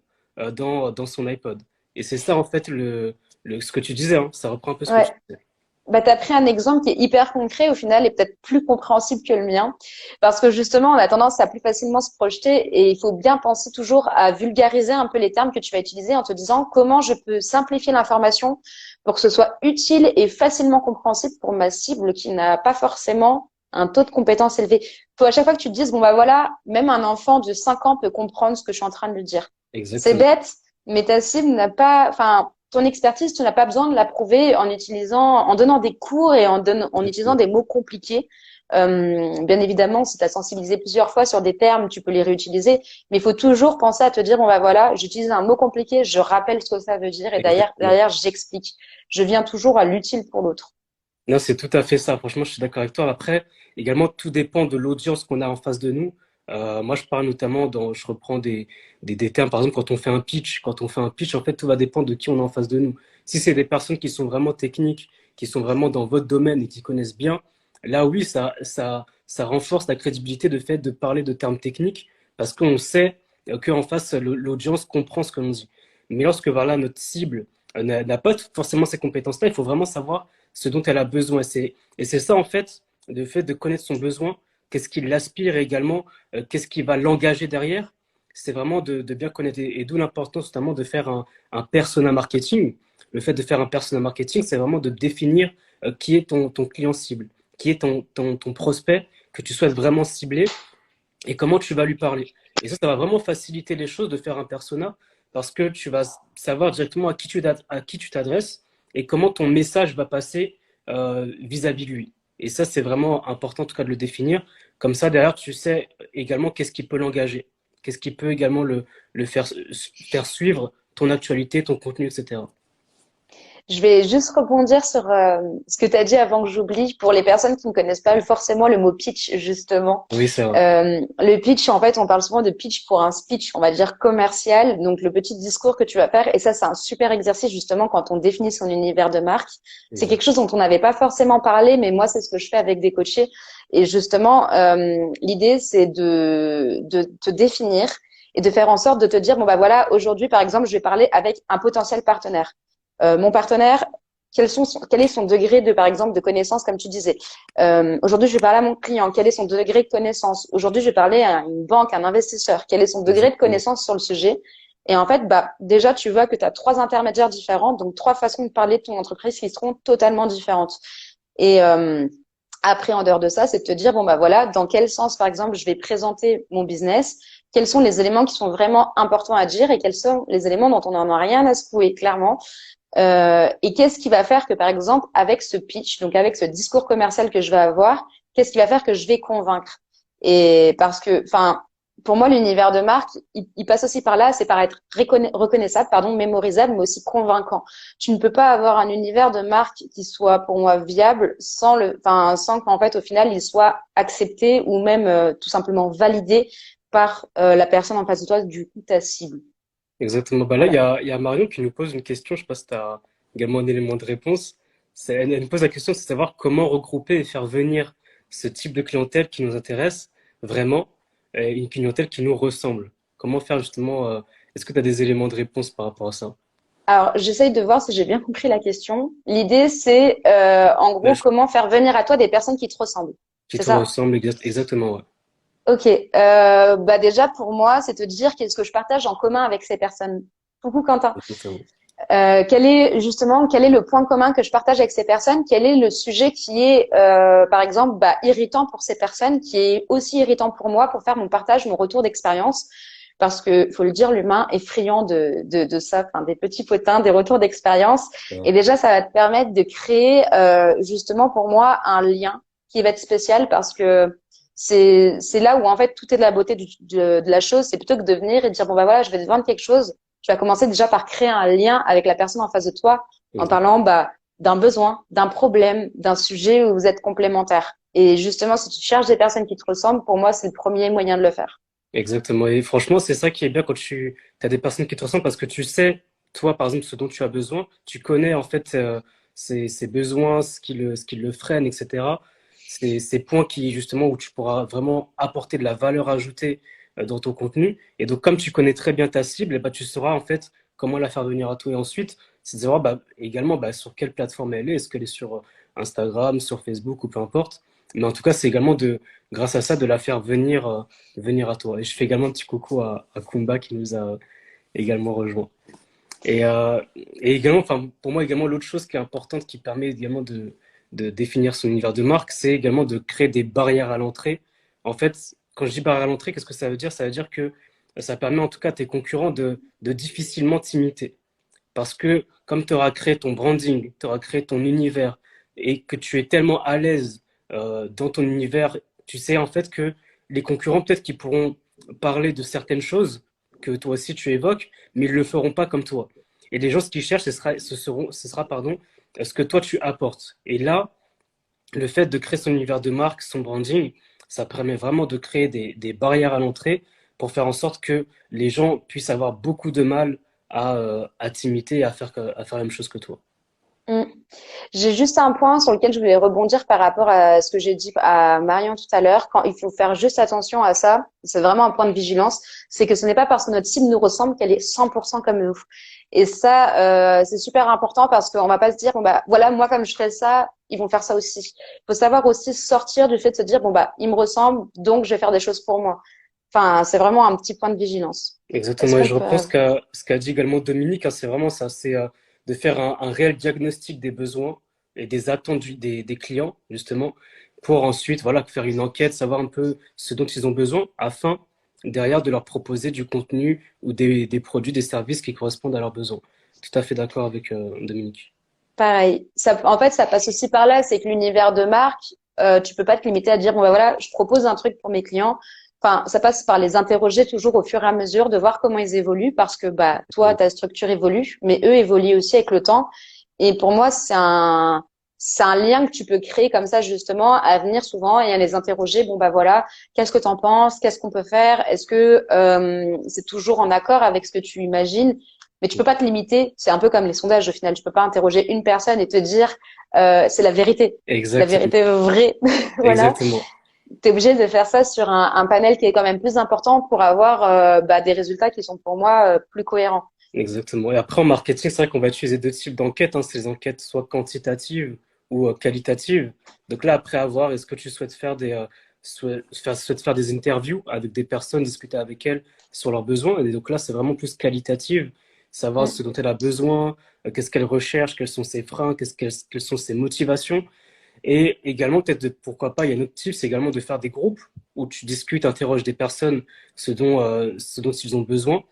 dans son iPod. Et c'est ça, en fait, ce que tu disais, hein, ça reprend un peu ce que tu Ouais. disais. bah, tu as pris un exemple qui est hyper concret au final et peut-être plus compréhensible que le mien. Parce que justement, on a tendance à plus facilement se projeter et il faut bien penser toujours à vulgariser un peu les termes que tu vas utiliser en te disant comment je peux simplifier l'information pour que ce soit utile et facilement compréhensible pour ma cible qui n'a pas forcément un taux de compétence élevé. Faut à chaque fois que tu te dises, bon bah voilà, même un enfant de 5 ans peut comprendre ce que je suis en train de lui dire. C'est Exactement. bête, mais ta cible n'a pas, enfin, ton expertise, tu n'as pas besoin de la prouver en utilisant, en donnant des cours et en utilisant Exactement. des mots compliqués. Bien évidemment, si tu as sensibilisé plusieurs fois sur des termes, tu peux les réutiliser, mais il faut toujours penser à te dire, bon bah voilà, j'utilise un mot compliqué, je rappelle ce que ça veut dire et Exactement. derrière, j'explique. Je viens toujours à l'utile pour l'autre. Non, c'est tout à fait ça. Franchement, je suis d'accord avec toi. Après, également, tout dépend de l'audience qu'on a en face de nous. Moi, je parle notamment je reprends des termes. Par exemple, quand on fait un pitch, en fait, tout va dépendre de qui on a en face de nous. Si c'est des personnes qui sont vraiment techniques, qui sont vraiment dans votre domaine et qui connaissent bien, là, oui, ça renforce la crédibilité de fait de parler de termes techniques parce qu'on sait qu'en face, l'audience comprend ce que l'on dit. Mais lorsque, voilà, notre cible n'a pas forcément ces compétences-là, il faut vraiment savoir ce dont elle a besoin. Et c'est ça, en fait, le fait de connaître son besoin, qu'est-ce qui l'aspire et également, qu'est-ce qui va l'engager derrière. C'est vraiment de bien connaître. Et d'où l'importance notamment de faire un persona marketing. Le fait de faire un persona marketing, c'est vraiment de définir qui est ton client cible, qui est ton prospect que tu souhaites vraiment cibler et comment tu vas lui parler. Et ça va vraiment faciliter les choses de faire un persona parce que tu vas savoir directement à qui tu t'adresses et comment ton message va passer vis-à-vis de lui. Et ça, c'est vraiment important en tout cas de le définir. Comme ça, derrière, tu sais également qu'est-ce qui peut l'engager, qu'est-ce qui peut également le faire suivre ton actualité, ton contenu, etc. Je vais juste rebondir sur ce que tu as dit avant que j'oublie pour les personnes qui ne connaissent pas forcément le mot pitch, justement. Oui, c'est vrai. Le pitch, en fait, on parle souvent de pitch pour un speech, on va dire commercial, donc le petit discours que tu vas faire. Et ça, c'est un super exercice, justement, quand on définit son univers de marque. C'est quelque Exact. chose dont on n'avait pas forcément parlé, mais moi, c'est ce que je fais avec des coachés. Et justement, l'idée, c'est de te définir et de faire en sorte de te dire, bon, bah voilà, aujourd'hui, par exemple, je vais parler avec un potentiel partenaire. Mon partenaire, quel est son degré de, par exemple, de connaissance, comme tu disais. Aujourd'hui, je vais parler à mon client. Quel est son degré de connaissance? Aujourd'hui, je vais parler à une banque, à un investisseur. Quel est son degré de Exactement. connaissance sur le sujet? Et en fait, bah, déjà, tu vois que tu as 3 intermédiaires différents, donc 3 façons de parler de ton entreprise qui seront totalement différentes. Et après, en dehors de ça, c'est de te dire, bon, bah voilà, dans quel sens, par exemple, je vais présenter mon business, quels sont les éléments qui sont vraiment importants à dire et quels sont les éléments dont on n'en a rien à secouer, clairement. Et qu'est-ce qui va faire que, par exemple, avec ce pitch, donc avec ce discours commercial que je vais avoir, qu'est-ce qui va faire que je vais convaincre? Et parce que, enfin, pour moi, l'univers de marque, il passe aussi par là, c'est par être reconnaissable, pardon, mémorisable, mais aussi convaincant. Tu ne peux pas avoir un univers de marque qui soit, pour moi, viable sans qu'en fait, au final, il soit accepté ou même tout simplement validé par la personne en face de toi, du coup, ta cible. Exactement. Bah là, Voilà. il y a Marion qui nous pose une question. Je sais pas si tu as également un élément de réponse. Elle nous pose la question, c'est de savoir comment regrouper et faire venir ce type de clientèle qui nous intéresse vraiment, une clientèle qui nous ressemble. Comment faire justement, est-ce que tu as des éléments de réponse par rapport à ça? Alors, j'essaye de voir si j'ai bien compris la question. L'idée, c'est en Là, gros comment faire venir à toi des personnes qui te ressemblent. qui C'est te ça? ressemble exactement, ouais. Ok. Bah déjà pour moi, c'est te dire qu'est-ce que je partage en commun avec ces personnes. Coucou Quentin. Exactement. Quel est le point commun que je partage avec ces personnes? Quel est le sujet qui est, par exemple, bah, irritant pour ces personnes, qui est aussi irritant pour moi pour faire mon partage, mon retour d'expérience? Parce que, faut le dire, l'humain est friand de ça, enfin, des petits potins, des retours d'expérience. Ouais. Et déjà, ça va te permettre de créer, justement, pour moi, un lien qui va être spécial parce que c'est là où, en fait, tout est de la beauté de la chose. C'est plutôt que de venir et de dire, bon, bah voilà, je vais te vendre quelque chose. Tu vas commencer déjà par créer un lien avec la personne en face de toi en Exact- parlant, bah, d'un besoin, d'un problème, d'un sujet où vous êtes complémentaires. Et justement, si tu cherches des personnes qui te ressemblent, pour moi, c'est le premier moyen de le faire. Exactement. Et franchement, c'est ça qui est bien quand tu as des personnes qui te ressemblent parce que tu sais, toi, par exemple, ce dont tu as besoin, tu connais en fait ses besoins, ce qui le freine, etc. Ces points qui, justement, où tu pourras vraiment apporter de la valeur ajoutée dans ton contenu. Et donc, comme tu connais très bien ta cible, eh ben, tu sauras en fait comment la faire venir à toi. Et ensuite, c'est de savoir également sur quelle plateforme elle est. Est-ce qu'elle est sur Instagram, sur Facebook ou peu importe. Mais en tout cas, c'est également grâce à ça, de la faire venir à toi. Et je fais également un petit coucou à Kumba qui nous a également rejoint. Et également, enfin, pour moi, également, l'autre chose qui est importante, qui permet également de définir son univers de marque, c'est également de créer des barrières à l'entrée. En fait, quand je dis barrière à l'entrée, qu'est-ce que ça veut dire? Ça veut dire que ça permet en tout cas à tes concurrents de difficilement t'imiter. Parce que comme tu auras créé ton branding, tu auras créé ton univers et que tu es tellement à l'aise dans ton univers, tu sais en fait que les concurrents peut-être qu'ils pourront parler de certaines choses que toi aussi tu évoques, mais ils le feront pas comme toi. Et les gens, ce qu'ils cherchent, ce sera, pardon, ce que toi tu apportes. Et là, le fait de créer son univers de marque, son branding, ça permet vraiment de créer des barrières à l'entrée pour faire en sorte que les gens puissent avoir beaucoup de mal à t'imiter et à faire la même chose que toi. Mm. J'ai juste un point sur lequel je voulais rebondir par rapport à ce que j'ai dit à Marion tout à l'heure. Quand il faut faire juste attention à ça, c'est vraiment un point de vigilance, c'est que ce n'est pas parce que notre cible nous ressemble qu'elle est 100% comme nous. Et ça, c'est super important parce qu'on va pas se dire, bon bah voilà, moi comme je fais ça, ils vont faire ça aussi. Il faut savoir aussi sortir du fait de se dire, bon bah ils me ressemblent, donc je vais faire des choses pour moi. Enfin, c'est vraiment un petit point de vigilance. Est-ce Exactement. Et qu'on je peut... reprends ce qu'a dit également Dominique, hein, c'est vraiment ça, c'est de faire un réel diagnostic des besoins et des attentes des clients, justement, pour ensuite, voilà, faire une enquête, savoir un peu ce dont ils ont besoin, afin derrière de leur proposer du contenu ou des produits, des services qui correspondent à leurs besoins. Tout à fait d'accord avec Dominique. Pareil. Ça, en fait, ça passe aussi par là, c'est que l'univers de marque, tu peux pas te limiter à dire bon bah voilà, je propose un truc pour mes clients. Enfin, ça passe par les interroger toujours au fur et à mesure, de voir comment ils évoluent, parce que bah toi, ta structure évolue, mais eux évoluent aussi avec le temps. Et pour moi, c'est un lien que tu peux créer comme ça justement à venir souvent et à les interroger. Bon bah voilà, qu'est-ce que t'en penses? Qu'est-ce qu'on peut faire? Est-ce que c'est toujours en accord avec ce que tu imagines? Mais tu peux pas te limiter. C'est un peu comme les sondages au final. Tu peux pas interroger une personne et te dire c'est la Exactement. vérité vraie. Voilà. Exactement. Tu es obligé de faire ça sur un panel qui est quand même plus important pour avoir des résultats qui sont pour moi plus cohérents. Exactement. Et après, en marketing, c'est vrai qu'on va utiliser deux types d'enquêtes, hein. C'est les enquêtes soit quantitatives ou qualitatives. Donc là, après avoir, est-ce que tu souhaites souhaites faire des interviews avec des personnes, discuter avec elles sur leurs besoins. Et donc là, c'est vraiment plus qualitative, savoir Mm. ce dont elle a besoin, qu'est-ce qu'elle recherche, quels sont ses freins, quelles sont ses motivations. Et également, peut-être, pourquoi pas, il y a un autre type, c'est également de faire des groupes où tu discutes, interroges des personnes, ce dont ils ont besoin.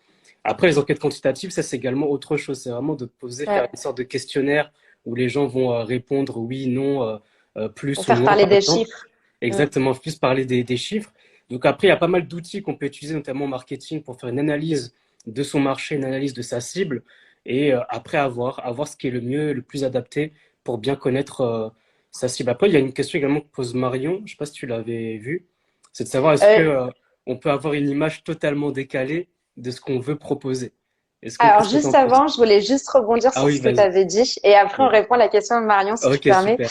Après, les enquêtes quantitatives, ça, c'est également autre chose. C'est vraiment de poser, faire Ouais. une sorte de questionnaire où les gens vont répondre oui, non, Pour plus ou faire moins, parler par des exemple. chiffres. Mm. Exactement, plus parler des chiffres. Donc après, il y a pas mal d'outils qu'on peut utiliser, notamment en marketing, pour faire une analyse de son marché, une analyse de sa cible, et après avoir ce qui est le mieux, le plus adapté pour bien connaître sa cible. Après, il y a une question également que pose Marion, je ne sais pas si tu l'avais vue, c'est de savoir est-ce que Euh, on peut avoir une image totalement décalée de ce qu'on veut proposer. alors Qu'est-ce que tu juste en penses? avant, je voulais juste rebondir Ah sur oui, ce que tu vas-y. avais dit et après on Oui. répond à la question de Marion si tu Ok, permets. super.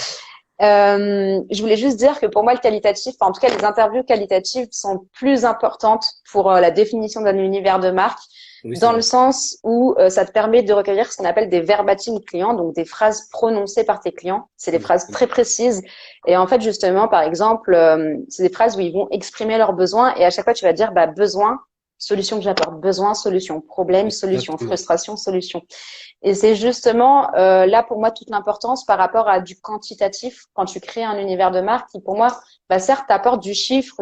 Je voulais juste dire que pour moi, le qualitatif, enfin, en tout cas, les interviews qualitatives sont plus importantes pour la définition d'un univers de marque, Oui, c'est dans le vrai. sens où ça te permet de recueillir ce qu'on appelle des verbatim clients, donc des phrases prononcées par tes clients. C'est des phrases Exactement. très précises. Et en fait, justement, par exemple, c'est des phrases où ils vont exprimer leurs besoins et à chaque fois, tu vas dire bah, besoin, solution que j'apporte, besoin, solution, problème, solution, Exactement. frustration, solution. Et c'est justement là pour moi toute l'importance par rapport à du quantitatif quand tu crées un univers de marque qui pour moi, bah certes, t'apporte du chiffre,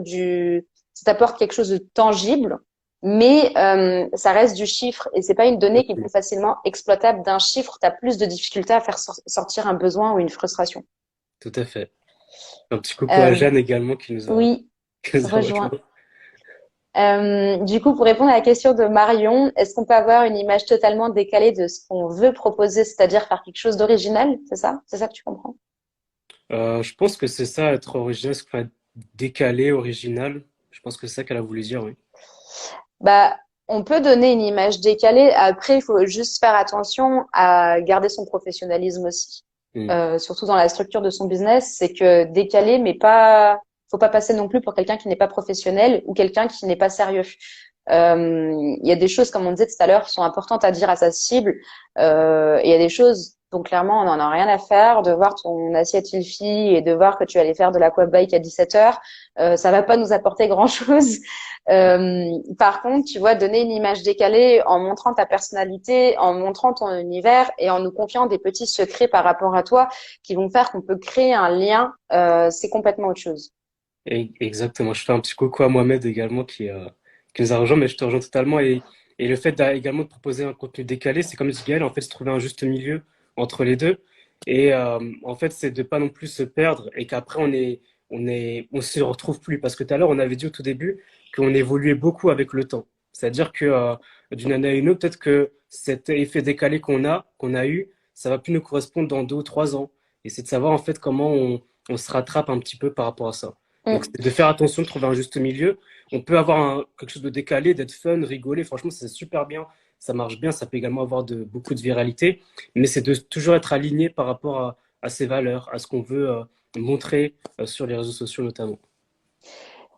ça t'apporte quelque chose de tangible, mais ça reste du chiffre et c'est pas une donnée qui est plus facilement exploitable. D'un chiffre, tu as plus de difficultés à faire sortir un besoin ou une frustration. Tout à fait. Un petit coucou à Euh, Jeanne également qui nous a, oui, qui nous a rejoint. rejoint. Du coup, pour répondre à la question de Marion, est-ce qu'on peut avoir une image totalement décalée de ce qu'on veut proposer, c'est-à-dire faire quelque chose d'original? C'est ça? C'est ça que tu comprends? Je pense que c'est ça, être original, c'est pas être décalé, original. Je pense que c'est ça qu'elle a voulu dire, oui. Bah, on peut donner une image décalée. Après, il faut juste faire attention à garder son professionnalisme aussi. Hmm. Surtout dans la structure de son business, c'est que décalé, mais pas, faut pas passer non plus pour quelqu'un qui n'est pas professionnel ou quelqu'un qui n'est pas sérieux. Il y a des choses, comme on disait tout à l'heure, qui sont importantes à dire à sa cible. Et il y a des choses dont clairement on n'en a rien à faire. De voir ton assiette Ilfi et de voir que tu allais faire de l'aquabike à 17h, ça va pas nous apporter grand-chose. Par contre, tu vois, donner une image décalée en montrant ta personnalité, en montrant ton univers et en nous confiant des petits secrets par rapport à toi qui vont faire qu'on peut créer un lien, c'est complètement autre chose. Exactement. Je fais un petit coucou à Mohamed également qui nous a rejoint, mais je te rejoins totalement. Et le fait également de proposer un contenu décalé, c'est comme dit Gaël, en fait, se trouver un juste milieu entre les deux. Et en fait, c'est de pas non plus se perdre et qu'après on se retrouve plus. Parce que tout à l'heure, on avait dit au tout début qu'on évoluait beaucoup avec le temps. C'est-à-dire que d'une année à une autre, peut-être que cet effet décalé qu'on a eu, ça va plus nous correspondre dans 2 ou 3 ans. Et c'est de savoir en fait comment on se rattrape un petit peu par rapport à ça. Donc, Mm. c'est de faire attention, de trouver un juste milieu. On peut avoir quelque chose de décalé, d'être fun, rigoler. Franchement, c'est super bien. Ça marche bien. Ça peut également avoir beaucoup de viralité. Mais c'est de toujours être aligné par rapport à ses valeurs, à ce qu'on veut montrer sur les réseaux sociaux notamment.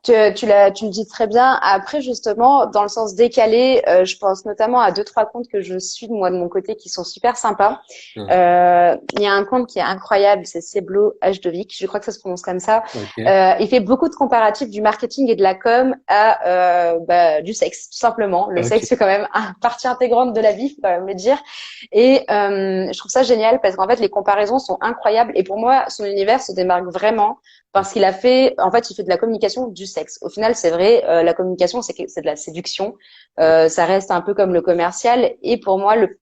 Tu le dis très bien. Après, justement, dans le sens décalé, je pense notamment à deux, trois comptes que je suis moi de mon côté qui sont super sympas. Ouais. Il y a un compte qui est incroyable, c'est Seblo H2Vic, je crois que ça se prononce comme ça. Ok. Il fait beaucoup de comparatifs du marketing et de la com à du sexe, tout simplement. Le Ok. sexe c'est quand même une partie intégrante de la vie, faut quand même le dire. Et je trouve ça génial parce qu'en fait les comparaisons sont incroyables et pour moi son univers se démarque vraiment parce qu'il a fait, en fait, il fait de la communication du sexe. Au final, c'est vrai, la communication, c'est de la séduction. Ça reste un peu comme le commercial. Et pour moi, le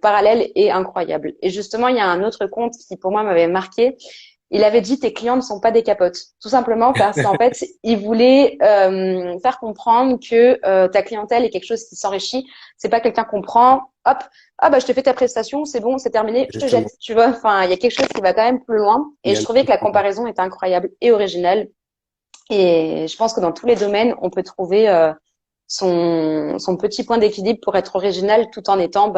parallèle est incroyable. Et justement, il y a un autre compte qui, pour moi, m'avait marqué. Il avait dit tes clients ne sont pas des capotes, tout simplement parce qu'en fait, il voulait faire comprendre que ta clientèle est quelque chose qui s'enrichit. C'est pas quelqu'un qu'on prend, hop, ah bah je te fais ta prestation, c'est bon, c'est terminé, je te Exactement. jette. Tu vois, enfin, il y a quelque chose qui va quand même plus loin. Il Et y a je un trouvais que la truc. comparaison était incroyable et originale. Et je pense que dans tous les domaines, on peut trouver son petit point d'équilibre pour être original tout en étant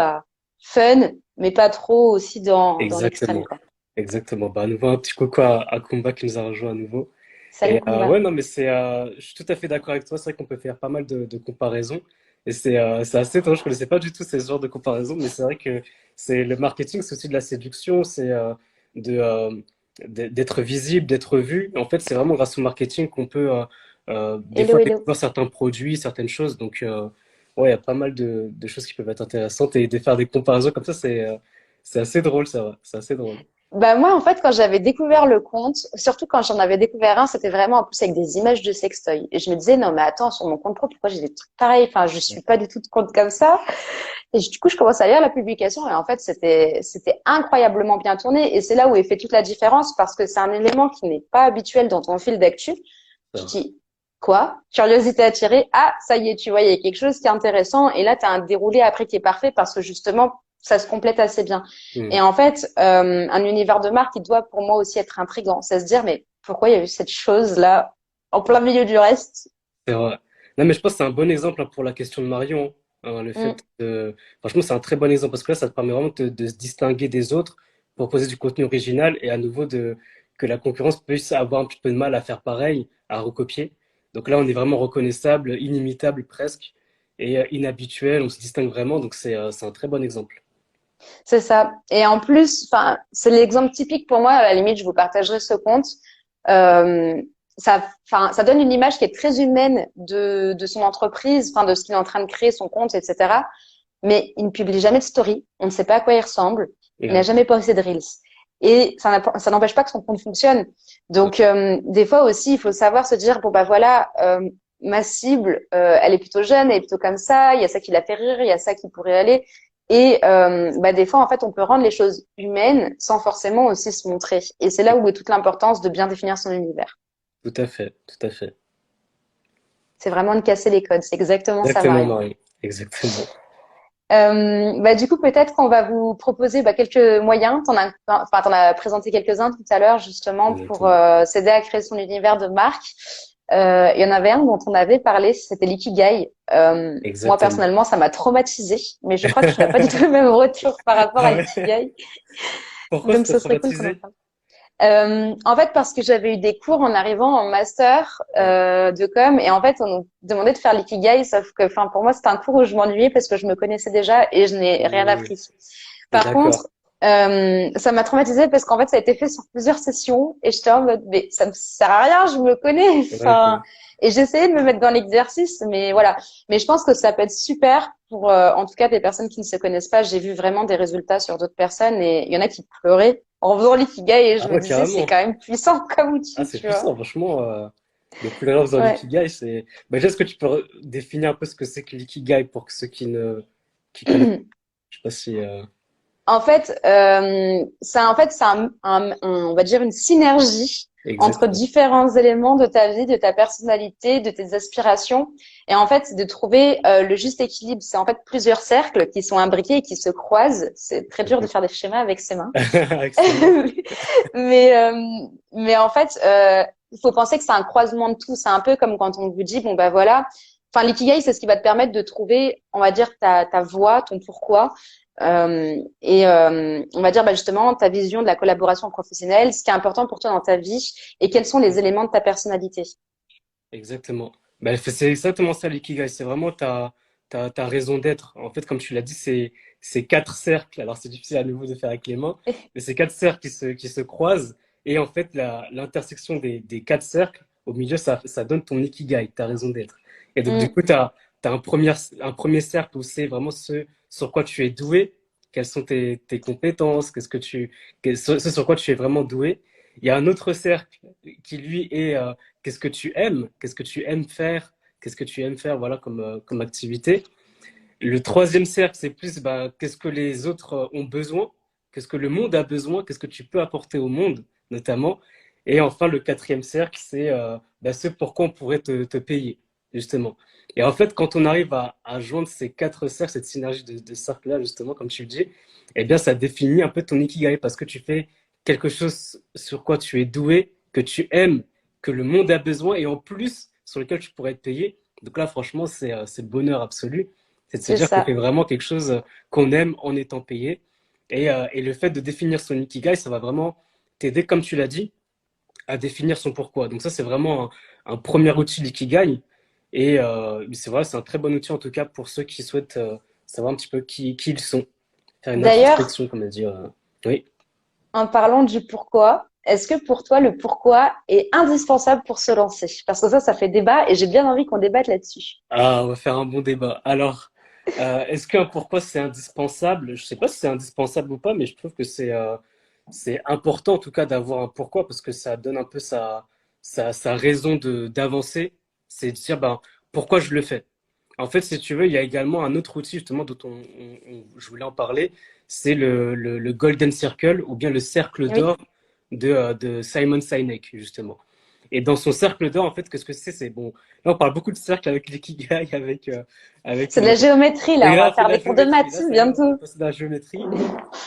fun, mais pas trop aussi dans l'extrême, Exactement. quoi. Exactement. Bah, à nouveau, un petit coucou à Kumba qui nous a rejoint à nouveau. Salut Et Kumba. ouais, non, mais je suis tout à fait d'accord avec toi. C'est vrai qu'on peut faire pas mal de comparaisons. Et c'est assez drôle. Je connaissais pas du tout ces genres de comparaisons, mais c'est vrai que le marketing, c'est aussi de la séduction, c'est de, euh, d'être visible, d'être vu. En fait, c'est vraiment grâce au marketing qu'on peut des Hello, fois hello. découvrir certains produits, certaines choses. Donc, ouais, il y a pas mal de choses qui peuvent être intéressantes et de faire des comparaisons comme ça, c'est assez drôle, ça va. C'est assez drôle. Bah moi en fait quand j'avais découvert le compte, surtout quand j'en avais découvert un, c'était vraiment en plus avec des images de sextoy. Et je me disais non mais attends sur mon compte pro pourquoi j'ai des trucs pareils? Enfin je suis pas du tout de compte comme ça. Et du coup je commence à lire la publication et en fait c'était incroyablement bien tourné et c'est là où il fait toute la différence parce que c'est un élément qui n'est pas habituel dans ton fil d'actu. Ça Tu te va. dis quoi? Curiosité attirée. Ah ça y est tu vois il y a quelque chose qui est intéressant et là tu as un déroulé après qui est parfait parce que justement ça se complète assez bien. Hmm. Et en fait, un univers de marque, il doit pour moi aussi être intriguant. C'est se dire, mais pourquoi il y a eu cette chose-là en plein milieu du reste? C'est vrai. Non, mais je pense que c'est un bon exemple hein, pour la question de Marion. Hein, le Mm. fait Franchement, c'est un très bon exemple parce que là, ça te permet vraiment de se distinguer des autres, proposer du contenu original et à nouveau que la concurrence puisse avoir un petit peu de mal à faire pareil, à recopier. Donc là, on est vraiment reconnaissable, inimitable presque et inhabituel. On se distingue vraiment. Donc c'est un très bon exemple. C'est ça. Et en plus, enfin, c'est l'exemple typique pour moi. À la limite, je vous partagerai ce compte. Euh, ça donne une image qui est très humaine de son entreprise, enfin, de ce qu'il est en train de créer, son compte, etc. Mais il ne publie jamais de story. On ne sait pas à quoi il ressemble. Et, Il n'a jamais posté de reels. Et ça n'empêche pas que son compte fonctionne. Donc, des fois aussi, il faut savoir se dire, bon, bah voilà, ma cible, elle est plutôt jeune, elle est plutôt comme ça, il y a ça qui la fait rire, il y a ça qui pourrait aller. Et des fois, en fait, on peut rendre les choses humaines sans forcément aussi se montrer. Et c'est là où est toute l'importance de bien définir son univers. tout à fait, tout à fait. C'est vraiment de casser les codes. C'est exactement ça, Exactement, Marion. Marie. Exactement. Du coup, peut-être qu'on va vous proposer quelques moyens. T'en as présenté quelques-uns tout à l'heure, justement, pour Exactement. s'aider à créer son univers de marque. Il y en avait un dont on avait parlé, c'était l'ikigai. Moi, Exactement. personnellement, ça m'a traumatisée, mais je crois que tu n'as pas du tout le même retour par rapport à Ah ouais? l'ikigai. Pourquoi Donc, c'était ce serait cool qu'on en traumatisé? parle. En fait, parce que j'avais eu des cours en arrivant en master de com, et en fait, on nous demandait de faire l'ikigai, sauf que, enfin, pour moi, c'était un cours où je m'ennuyais parce que je me connaissais déjà et je n'ai rien Oui, appris. Par d'accord. contre, ça m'a traumatisée parce qu'en fait, ça a été fait sur plusieurs sessions et j'étais en mode, mais ça me sert à rien, je me connais. Ouais, Enfin, et j'essayais de me mettre dans l'exercice, mais voilà. Mais je pense que ça peut être super pour, en tout cas, des personnes qui ne se connaissent pas. J'ai vu vraiment des résultats sur d'autres personnes et il y en a qui pleuraient en faisant l'ikigai et je ah me ouais, disais, c'est carrément. quand même puissant comme Ah, outil, c'est tu vois. puissant, franchement. Le pluriel dans Ouais. l'ikigai, c'est. Bah, déjà, est-ce que tu peux définir un peu ce que c'est que l'ikigai pour ceux qui connaissent? Je sais pas si. En fait, c'est on va dire une synergie entre Exactement. différents éléments de ta vie, de ta personnalité, de tes aspirations. Et en fait, c'est de trouver le juste équilibre. C'est en fait plusieurs cercles qui sont imbriqués et qui se croisent. C'est très dur de faire des schémas avec ses mains. Excellent. Mais, euh, mais en fait, il faut penser que c'est un croisement de tout. C'est un peu comme quand on vous dit, bon, bah voilà. Enfin, l'ikigai, c'est ce qui va te permettre de trouver, on va dire, ta voie, ton pourquoi. On va dire, bah, justement, ta vision de la collaboration professionnelle, ce qui est important pour toi dans ta vie et quels sont les éléments de ta personnalité. Exactement. Bah, c'est exactement ça l'ikigai. C'est vraiment ta raison d'être. En fait, comme tu l'as dit, c'est quatre cercles. Alors, c'est difficile à nouveau de faire avec les mains, mais c'est quatre cercles qui se croisent. Et en fait, l'intersection des quatre cercles, au milieu, ça donne ton ikigai, ta raison d'être. Et donc, du Mm, coup, tu as un premier cercle où c'est vraiment ce sur quoi tu es doué, quelles sont tes compétences, ce sur quoi tu es vraiment doué. Il y a un autre cercle qui, lui, est qu'est-ce que tu aimes faire, voilà, comme activité. Le troisième cercle, c'est plus bah, qu'est-ce que les autres ont besoin, qu'est-ce que le monde a besoin, qu'est-ce que tu peux apporter au monde, notamment. Et enfin, le quatrième cercle, c'est bah, ce pourquoi on pourrait te payer, justement. Et en fait, quand on arrive à joindre ces quatre cercles, cette synergie de cercles-là, justement, comme tu le dis, eh bien, ça définit un peu ton ikigai parce que tu fais quelque chose sur quoi tu es doué, que tu aimes, que le monde a besoin et en plus, sur lequel tu pourrais être payé. Donc là, franchement, c'est le bonheur absolu. C'est de se c'est dire qu'on fait ça. vraiment quelque chose qu'on aime en étant payé. Et le fait de définir son ikigai, ça va vraiment t'aider, comme tu l'as dit, à définir son pourquoi. Donc ça, c'est vraiment un premier outil d'ikigai. Et c'est vrai, c'est un très bon outil en tout cas pour ceux qui souhaitent savoir un petit peu qui ils sont. Faire une D'ailleurs, introspection, comme on dit. Oui. en parlant du pourquoi, est-ce que pour toi, le pourquoi est indispensable pour se lancer? Parce que ça fait débat et j'ai bien envie qu'on débatte là-dessus. Ah, on va faire un bon débat. Alors, est-ce qu'un pourquoi c'est indispensable? Je sais pas si c'est indispensable ou pas, mais je trouve que c'est important en tout cas d'avoir un pourquoi parce que ça donne un peu sa raison d'avancer. C'est de dire ben, pourquoi je le fais. En fait, si tu veux, il y a également un autre outil justement dont je voulais en parler, c'est le Golden Circle ou bien le cercle Oui, d'or de Simon Sinek justement. Et dans son cercle d'or, en fait, qu'est-ce que c'est? C'est bon. Là, on parle beaucoup de cercle avec l'ikigai, avec c'est de la géométrie et là. On va là, c'est de faire la des cours de géométrie. maths Là, ça y est, on va bientôt. passer dans la géométrie.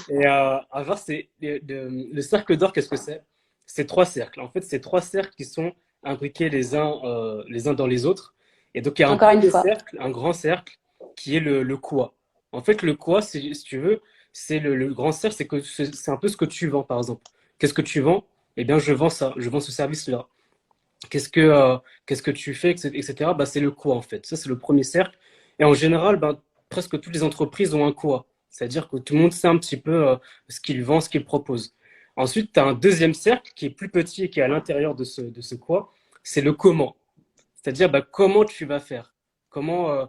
Et à voir, c'est le cercle d'or, qu'est-ce que c'est? C'est trois cercles. En fait, c'est trois cercles qui sont imbriqués les uns dans les autres. Et donc, il y a un Encore une premier fois. cercle, un grand cercle, qui est le quoi. En fait, le quoi, si tu veux, c'est le grand cercle, c'est que c'est un peu ce que tu vends, par exemple. Qu'est-ce que tu vends? Eh bien, je vends ça, je vends ce service-là. Qu'est-ce que tu fais, etc. Bah, c'est le quoi en fait. Ça, c'est le premier cercle. Et en général, bah, presque toutes les entreprises ont un quoi. C'est-à-dire que tout le monde sait un petit peu ce qu'il vend, ce qu'il propose. Ensuite, tu as un deuxième cercle qui est plus petit et qui est à l'intérieur de ce quoi. C'est le comment. C'est-à-dire bah, comment tu vas faire. Comment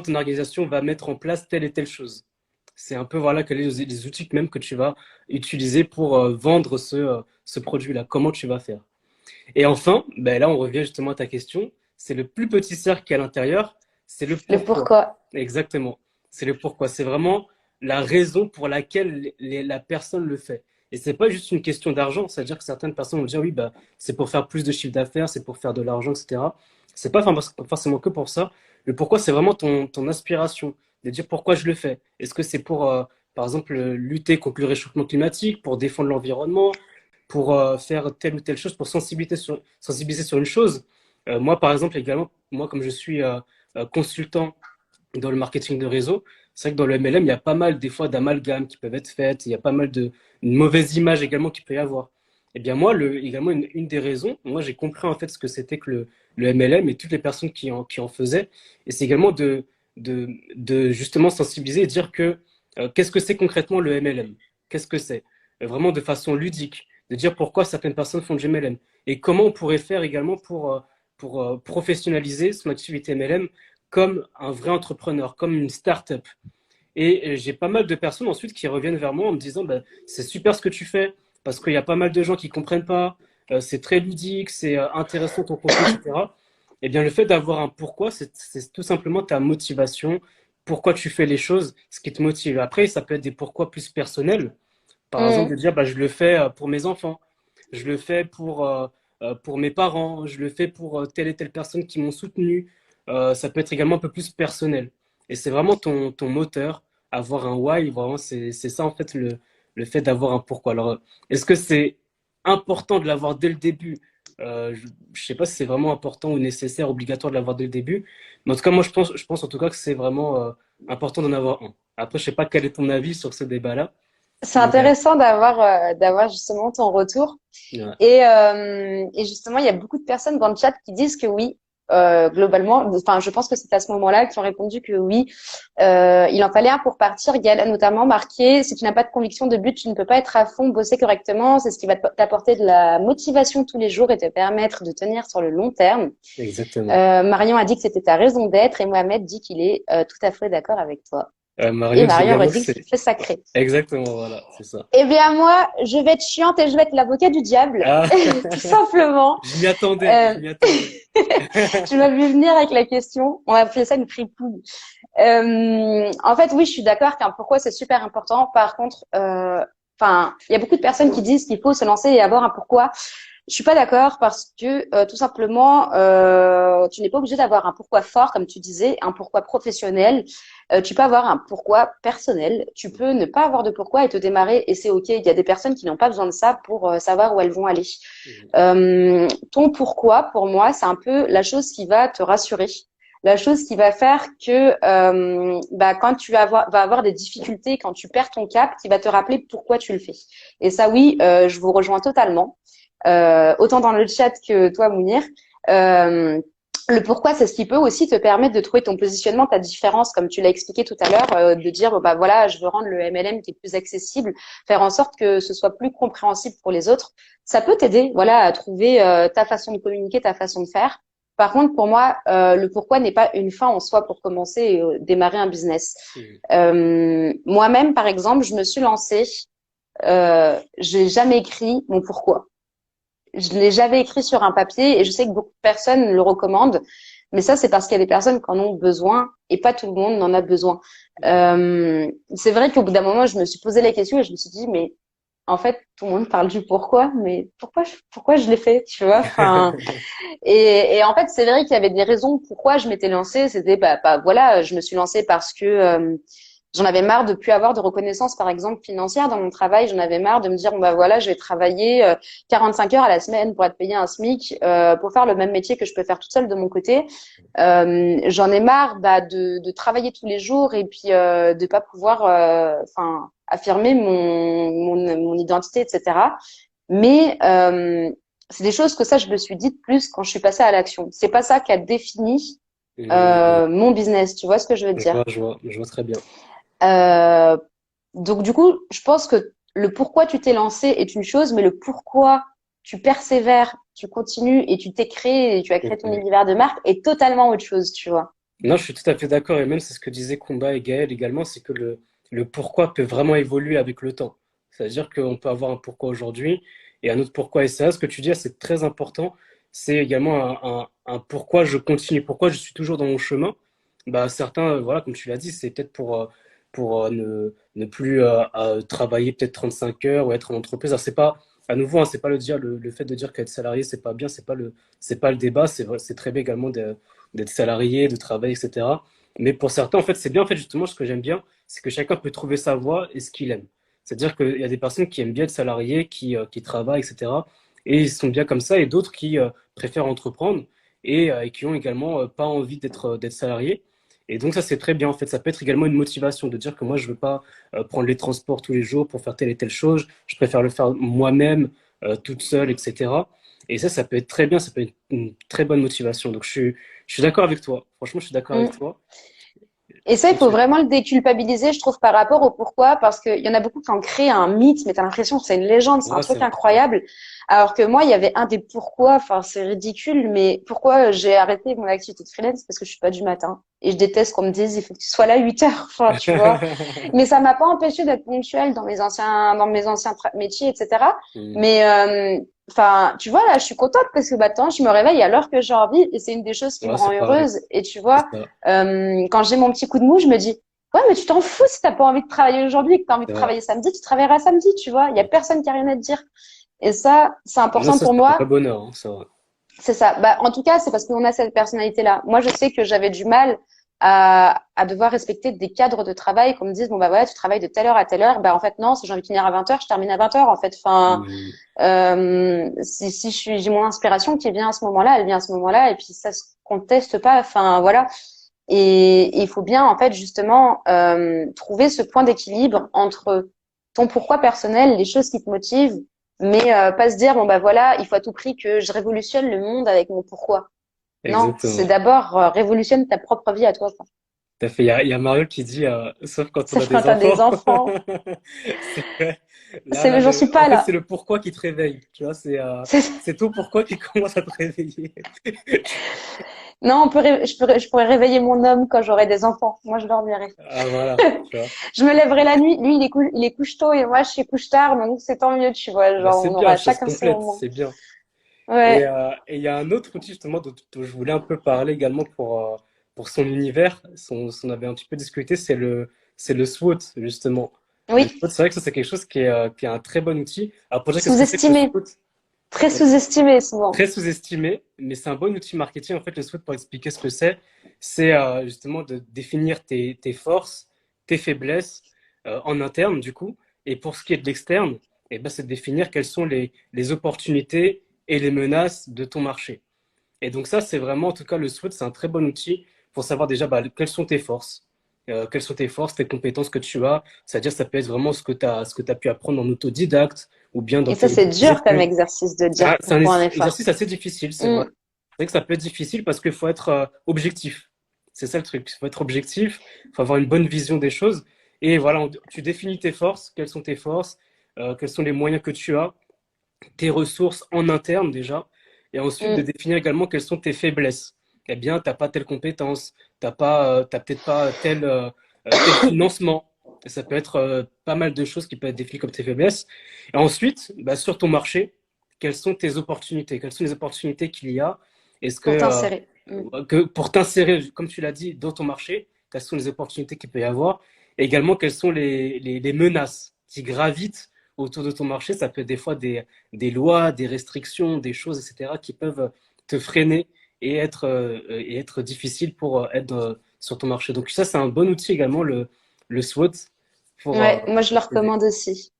ton organisation va mettre en place telle et telle chose. C'est un peu voilà quels sont les outils même que tu vas utiliser pour vendre ce produit-là. Comment tu vas faire. Et enfin, ben là, on revient justement à ta question. C'est le plus petit cercle qui est à l'intérieur, c'est le Le pourquoi. pourquoi. Exactement. C'est le pourquoi. C'est vraiment la raison pour laquelle la personne le fait. Et c'est pas juste une question d'argent. C'est-à-dire que certaines personnes vont dire oui, bah, c'est pour faire plus de chiffre d'affaires, c'est pour faire de l'argent, etc. C'est pas forcément que pour ça. Le pourquoi, c'est vraiment ton aspiration. De dire pourquoi je le fais. Est-ce que c'est pour, par exemple, lutter contre le réchauffement climatique, pour défendre l'environnement, pour faire telle ou telle chose, pour sensibiliser sur une chose. Moi, par exemple, également, moi, comme je suis consultant dans le marketing de réseau, c'est vrai que dans le MLM, il y a pas mal, des fois, d'amalgames qui peuvent être faites, il y a pas mal de une mauvaise image également qu'il peut y avoir. Eh bien moi, également une des raisons, moi j'ai compris en fait ce que c'était que le MLM et toutes les personnes qui en faisaient, et c'est également de justement sensibiliser et dire que qu'est-ce que c'est concrètement le MLM? Qu'est-ce que c'est? Vraiment de façon ludique, de dire pourquoi certaines personnes font du MLM et comment on pourrait faire également pour professionnaliser son activité MLM comme un vrai entrepreneur, comme une start-up. Et j'ai pas mal de personnes ensuite qui reviennent vers moi en me disant bah, c'est super ce que tu fais parce qu'il y a pas mal de gens qui comprennent pas, c'est très ludique, c'est intéressant ton contenu, etc. Eh bien, le fait d'avoir un pourquoi, c'est tout simplement ta motivation, pourquoi tu fais les choses, ce qui te motive. Après, ça peut être des pourquoi plus personnels. Par exemple, de Mm. dire bah, je le fais pour mes enfants, je le fais pour mes parents, je le fais pour telle et telle personne qui m'ont soutenu. Ça peut être également un peu plus personnel. Et c'est vraiment ton moteur, avoir un why, vraiment, c'est ça en fait le fait d'avoir un pourquoi. Alors, est-ce que c'est important de l'avoir dès le début? Je sais pas si c'est vraiment important ou nécessaire, obligatoire de l'avoir dès le début. Mais en tout cas, moi, je pense en tout cas que c'est vraiment important d'en avoir un. Après, je sais pas quel est ton avis sur ce débat-là. C'est Mais intéressant d'avoir justement ton retour. ouais, Et justement, il y a beaucoup de personnes dans le chat qui disent que oui, globalement, enfin, je pense que c'est à ce moment-là qui ont répondu que oui, il en fallait un pour partir. Gaël a notamment marqué, si tu n'as pas de conviction de but, tu ne peux pas être à fond, bosser correctement. C'est ce qui va t'apporter de la motivation tous les jours et te permettre de tenir sur le long terme. exactement. Marion a dit que c'était ta raison d'être et Mohamed dit qu'il est tout à fait d'accord avec toi. Et Marion dit Marion également que redit que c'est c'est sacré. exactement, voilà, c'est ça. Eh bien, moi, je vais être chiante et je vais être l'avocat du diable, Ah, tout simplement. je m'y attendais, Euh, je m'y attendais. tu m'as vu venir avec la question. On va appeler ça une fripouille. En fait, oui, je suis d'accord qu'un pourquoi c'est super important. Par contre, enfin, il y a beaucoup de personnes qui disent qu'il faut se lancer et avoir un pourquoi. Je suis pas d'accord parce que tout simplement, tu n'es pas obligé d'avoir un pourquoi fort, comme tu disais, un pourquoi professionnel. Tu peux avoir un pourquoi personnel. Tu peux ne pas avoir de pourquoi et te démarrer et c'est ok. Il y a des personnes qui n'ont pas besoin de ça pour savoir où elles vont aller. Ton pourquoi, pour moi, c'est un peu la chose qui va te rassurer. La chose qui va faire que bah, quand tu vas avoir des difficultés, quand tu perds ton cap, qui va te rappeler pourquoi tu le fais. Et ça, oui, je vous rejoins totalement. Autant dans le chat que toi, Mounir. Le pourquoi, c'est ce qui peut aussi te permettre de trouver ton positionnement, ta différence, comme tu l'as expliqué tout à l'heure, de dire, bah voilà, je veux rendre le MLM qui est plus accessible, faire en sorte que ce soit plus compréhensible pour les autres. Ça peut t'aider, voilà, à trouver ta façon de communiquer, ta façon de faire. Par contre, pour moi, le pourquoi n'est pas une fin en soi pour commencer et démarrer un business. Mhm. Moi-même, par exemple, je me suis lancée, j'ai jamais écrit mon pourquoi. Je l'ai jamais écrit sur un papier et je sais que beaucoup de personnes le recommandent, mais ça c'est parce qu'il y a des personnes qui en ont besoin et pas tout le monde n'en a besoin. C'est vrai qu'au bout d'un moment, je me suis posé la question et je me suis dit, mais en fait, tout le monde parle du pourquoi, mais pourquoi je l'ai fait, tu vois? Enfin, et en fait, c'est vrai qu'il y avait des raisons pourquoi je m'étais lancée. C'était, bah, voilà, je me suis lancée parce que j'en avais marre de plus avoir de reconnaissance, par exemple, financière dans mon travail. J'en avais marre de me dire, bon, bah voilà, je vais travailler 45 heures à la semaine pour être payée un SMIC, pour faire le même métier que je peux faire toute seule de mon côté. J'en ai marre bah, de travailler tous les jours et puis de pas pouvoir enfin affirmer mon identité, etc. Mais c'est des choses que ça, je me suis dit plus quand je suis passée à l'action. C'est pas ça qui a défini Mhm. mon business. Tu vois ce que je veux dire? Je vois très bien. Euh, donc du coup, je pense que le pourquoi tu t'es lancé est une chose, mais le pourquoi tu persévères, tu continues et tu t'es créé et tu as créé ton Mhm. univers de marque est totalement autre chose, tu vois. Non, je suis tout à fait d'accord, et même c'est ce que disaient Kumba et Gaël également, c'est que le pourquoi peut vraiment évoluer avec le temps. C'est-à-dire qu'on peut avoir un pourquoi aujourd'hui et un autre pourquoi. Et c'est là ce que tu dis, c'est très important. C'est également un pourquoi je continue, pourquoi je suis toujours dans mon chemin. Bah, certains, voilà, comme tu l'as dit, c'est peut-être pour ne plus travailler peut-être 35 heures ou être en entreprise. Alors, c'est pas, à nouveau, hein, c'est pas le fait de dire qu'être salarié, c'est pas bien, c'est pas le débat. C'est vrai, c'est très bien également d'être salarié, de travailler, etc. Mais pour certains, en fait, c'est bien, en fait, justement, ce que j'aime bien, c'est que chacun peut trouver sa voie et ce qu'il aime. C'est-à-dire qu'il y a des personnes qui aiment bien être salariés, qui travaillent, etc. Et ils sont bien comme ça, et d'autres qui préfèrent entreprendre et qui ont également pas envie d'être salariés. Et donc ça, c'est très bien, en fait. Ça peut être également une motivation de dire que moi, je veux pas prendre les transports tous les jours pour faire telle et telle chose. Je préfère le faire moi-même, toute seule, etc. Et ça peut être très bien, ça peut être une très bonne motivation. Donc je suis d'accord avec toi. Franchement, je suis d'accord avec Mm. toi. Et ça, il faut Continue. vraiment le déculpabiliser, je trouve, par rapport au pourquoi, parce qu'il y en a beaucoup qui en créent un mythe, mais t'as l'impression que c'est une légende, c'est un Ouais, c'est truc vrai. incroyable. Alors que moi, il y avait un des pourquoi, enfin, c'est ridicule, mais pourquoi j'ai arrêté mon activité de freelance? Parce que je suis pas du matin. Et je déteste qu'on me dise, il faut que tu sois là à 8 heures, enfin, tu vois. Mais ça m'a pas empêché d'être ponctuelle dans mes anciens métiers, etc. Mm. Mais, enfin, tu vois, là, je suis contente parce que, bah, attends, je me réveille à l'heure que j'ai envie et c'est une des choses qui me Ouais, rend c'est pareil. heureuse. Et tu C'est vois, ça. quand j'ai mon petit coup de mou, je me dis, ouais, mais tu t'en fous si t'as pas envie de travailler aujourd'hui et que t'as envie de C'est vrai. travailler samedi, tu travailleras samedi, tu vois. Il y a Mm. personne qui a rien à te dire. Et ça, c'est Non, important ça, pour c'est un vrai moi. bonheur, hein, c'est vrai. C'est ça. Bah, en tout cas, c'est parce qu'on a cette personnalité-là. Moi, je sais que j'avais du mal à devoir respecter des cadres de travail qu'on me dise, bon, bah voilà, tu travailles de telle heure à telle heure. Bah, en fait, non, si j'ai envie de finir à 20 heures, je termine à 20 heures, en fait. Enfin, Mm. si j'ai mon inspiration qui vient à ce moment-là, elle vient à ce moment-là, et puis ça se conteste pas. Enfin, voilà. Et il faut bien, en fait, justement, trouver ce point d'équilibre entre ton pourquoi personnel, les choses qui te motivent, mais pas se dire, bon, bah voilà, il faut à tout prix que je révolutionne le monde avec mon pourquoi. Non, c'est Exactement. d'abord révolutionne ta propre vie à toi, quoi. Tout à fait. Il y a Mario qui dit, sauf quand on a Sauf quand des t'as des enfants. enfants. C'est vrai. J'en suis En pas fait, là. c'est le pourquoi qui te réveille. Tu vois, C'est- c'est ton pourquoi qui commence à te réveiller. Non, je pourrais réveiller mon homme quand j'aurai des enfants. Moi, je dormirai. Ah, voilà. Tu vois. Je me lèverai la nuit. Lui, il est couche tôt et moi, je suis couche tard. Donc, c'est tant mieux, tu vois. Bah, Genre, c'est on bien, aura chose chacun ses complète. moments. C'est bien. Ouais. Et il y a un autre outil, justement, dont je voulais un peu parler également pour son univers. On avait un petit peu discuté, c'est le SWOT, justement. Le Oui. SWOT, c'est vrai que ça, c'est quelque chose qui est un très bon outil. Alors, pour dire qu'est-ce que c'est que le Sous-estimé. SWOT? Très sous-estimé, souvent. Très sous-estimé, mais c'est un bon outil marketing. En fait, le SWOT, pour expliquer ce que c'est justement de définir tes forces, tes faiblesses en interne, du coup. Et pour ce qui est de l'externe, eh ben, c'est de définir quelles sont les opportunités et les menaces de ton marché. Et donc ça, c'est vraiment, en tout cas, le SWOT, c'est un très bon outil pour savoir déjà bah, quelles sont tes forces. Quelles sont tes forces, tes compétences que tu as. C'est-à-dire, ça peut être vraiment ce que tu as pu apprendre en autodidacte ou bien dans Et ça, c'est tes dur comme études. exercice de dire C'est un pourquoi un effort. exercice assez difficile, c'est vrai. Mm. C'est vrai que ça peut être difficile parce qu'il faut être objectif. C'est ça le truc. Il faut être objectif, il faut avoir une bonne vision des choses. Et voilà, tu définis tes forces, quelles sont tes forces, quels sont les moyens que tu as, tes ressources en interne déjà, et ensuite de Mm. définir également quelles sont tes faiblesses. Eh bien, t'as pas telle compétence, t'as peut-être pas tel financement. Ça peut être pas mal de choses qui peuvent être définies comme tes faiblesses. Et ensuite, bah, sur ton marché, quelles sont tes opportunités? Quelles sont les opportunités qu'il y a? Est-ce Pour t'insérer. Mm. que pour t'insérer, comme tu l'as dit, dans ton marché, quelles sont les opportunités qu'il peut y avoir? Et également, quelles sont les menaces qui gravitent autour de ton marché? Ça peut être des fois des lois, des restrictions, des choses, etc., qui peuvent te freiner et être difficiles pour être sur ton marché. Donc ça, c'est un bon outil également, le SWOT, pour... Ouais, moi, je le pour t'aider. recommande aussi.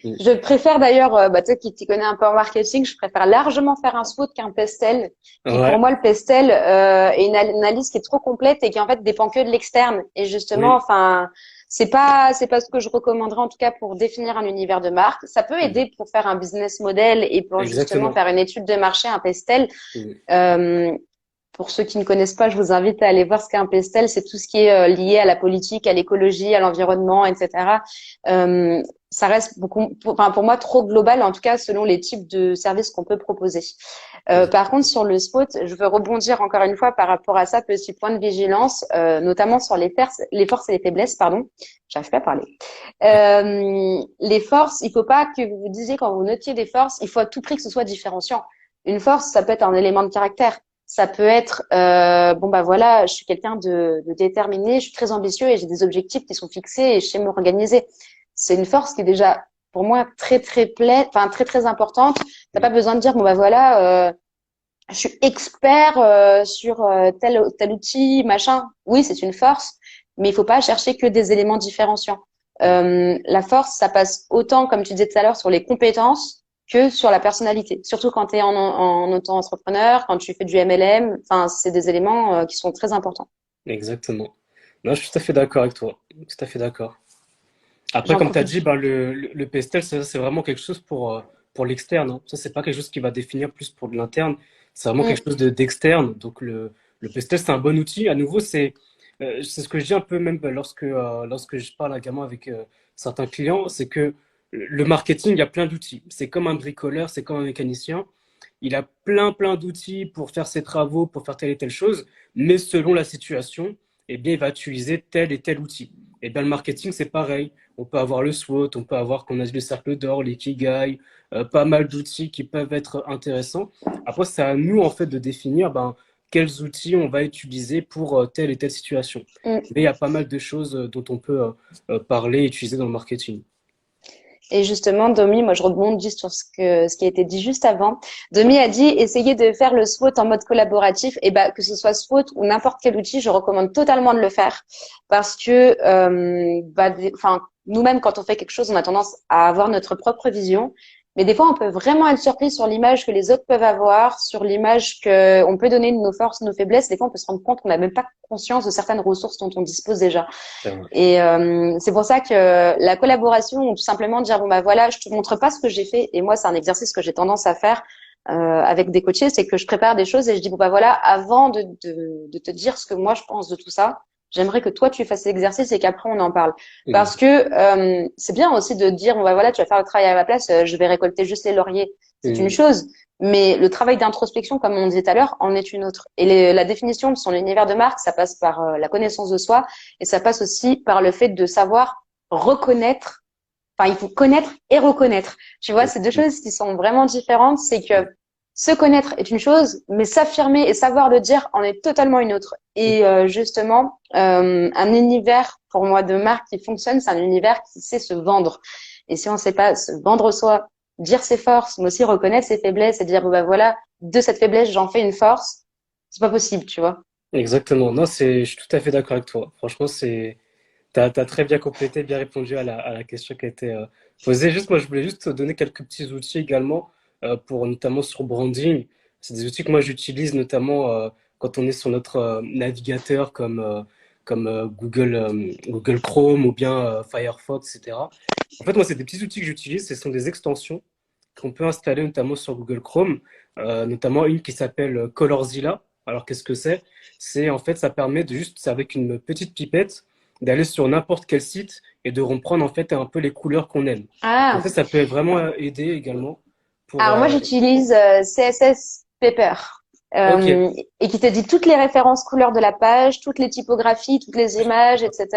Mm. Je préfère d'ailleurs, bah, toi qui t'y connais un peu en marketing, je préfère largement faire un SWOT qu'un pestel, qui pour Ouais, moi le pestel est une analyse qui est trop complète et qui en fait dépend que de l'externe. Et justement, oui, enfin, c'est pas ce que je recommanderais en tout cas pour définir un univers de marque. Ça peut mm, aider pour faire un business model et pour justement exactement. faire une étude de marché, un pestel. Mm, Euh, pour ceux qui ne connaissent pas, je vous invite à aller voir ce qu'est un pestel. C'est tout ce qui est lié à la politique, à l'écologie, à l'environnement, etc. Ça reste beaucoup, enfin pour moi, trop global, en tout cas selon les types de services qu'on peut proposer. Par contre, sur le spot, je veux rebondir encore une fois par rapport à ça, petit point de vigilance, notamment sur les forces et les faiblesses, pardon. J'arrive pas à parler. Les forces, il faut pas que vous vous disiez quand vous notiez des forces, il faut à tout prix que ce soit différenciant. Une force, ça peut être un élément de caractère. Ça peut être bon bah voilà, je suis quelqu'un de déterminé, je suis très ambitieux et j'ai des objectifs qui sont fixés et je sais m'organiser. C'est une force qui est déjà pour moi enfin très très importante. T'as pas mm. besoin de dire bon bah voilà, je suis expert sur tel outil machin. Oui, c'est une force, mais il faut pas chercher que des éléments différenciants. La force, ça passe autant comme tu disais tout à l'heure sur les compétences que sur la personnalité. Surtout quand tu es en auto-entrepreneur, quand tu fais du MLM. Enfin, c'est des éléments qui sont très importants. Exactement. Non, je suis tout à fait d'accord avec toi. Tout à fait d'accord. Après, J'en comme tu as dit, profite. ben, le pestel, c'est vraiment quelque chose pour l'externe, hein. Ça, c'est pas quelque chose qui va définir plus pour de l'interne. C'est vraiment Mm. quelque chose d'externe. Donc, le PSTEL, c'est un bon outil. À nouveau, c'est ce que je dis un peu même lorsque je parle également avec certains clients, c'est que le marketing, il y a plein d'outils. C'est comme un bricoleur, c'est comme un mécanicien. Il a plein d'outils pour faire ses travaux, pour faire telle et telle chose, mais selon la situation, eh bien, il va utiliser tel et tel outil. Eh bien, le marketing, c'est pareil. On peut avoir le SWOT, on peut avoir, qu'on a dit, le cercle d'or, l'ikigai, pas mal d'outils qui peuvent être intéressants. Après, c'est à nous, en fait, de définir ben, quels outils on va utiliser pour telle et telle situation. Mm. Mais il y a pas mal de choses dont on peut parler et utiliser dans le marketing. Et justement, Domi, moi je rebondis sur ce qui a été dit juste avant. Domi a dit essayez de faire le SWOT en mode collaboratif. Et ben que ce soit SWOT ou n'importe quel outil, je recommande totalement de le faire parce que enfin nous-mêmes quand on fait quelque chose, on a tendance à avoir notre propre vision. Mais des fois, on peut vraiment être surpris sur l'image que les autres peuvent avoir, sur l'image que on peut donner de nos forces, de nos faiblesses. Des fois, on peut se rendre compte qu'on n'a même pas conscience de certaines ressources dont on dispose déjà. C'est vrai. Et c'est pour ça que la collaboration, ou tout simplement dire bon bah voilà, je te montre pas ce que j'ai fait. Et moi, c'est un exercice que j'ai tendance à faire avec des coachés, c'est que je prépare des choses et je dis bon bah voilà, avant de te dire ce que moi je pense de tout ça, j'aimerais que toi tu fasses l'exercice et qu'après on en parle. Parce que c'est bien aussi de dire bon bah voilà, tu vas faire le travail à ma place, je vais récolter juste les lauriers. C'est une Mm. chose. Mais le travail d'introspection, comme on disait tout à l'heure, en est une autre. Et la définition de son univers de marque, ça passe par la connaissance de soi et ça passe aussi par le fait de savoir reconnaître. Enfin, il faut connaître et reconnaître. Tu vois, c'est deux choses qui sont vraiment différentes. C'est que se connaître est une chose, mais s'affirmer et savoir le dire en est totalement une autre. Et justement, un univers pour moi de marque qui fonctionne, c'est un univers qui sait se vendre. Et si on ne sait pas se vendre soi, dire ses forces, mais aussi reconnaître ses faiblesses et dire bon bah voilà, de cette faiblesse j'en fais une force, c'est pas possible, tu vois. Exactement. Non, je suis tout à fait d'accord avec toi. Franchement, t'as très bien complété, bien répondu à la question qui a été posée. Juste, moi, je voulais juste te donner quelques petits outils également pour notamment sur branding. C'est des outils que moi j'utilise notamment quand on est sur notre navigateur comme Google Chrome ou bien Firefox, etc. En fait, moi, c'est des petits outils que j'utilise. Ce sont des extensions qu'on peut installer notamment sur Google Chrome, notamment une qui s'appelle Colorzilla. Alors, qu'est-ce que c'est? C'est en fait, ça permet de juste, c'est avec une petite pipette, d'aller sur n'importe quel site et de reprendre en fait un peu les couleurs qu'on aime. Donc Ah, ça peut vraiment aider également pour. alors moi j'utilise CSS Paper Ok, et qui te dit toutes les références couleurs de la page, toutes les typographies, toutes les images, etc.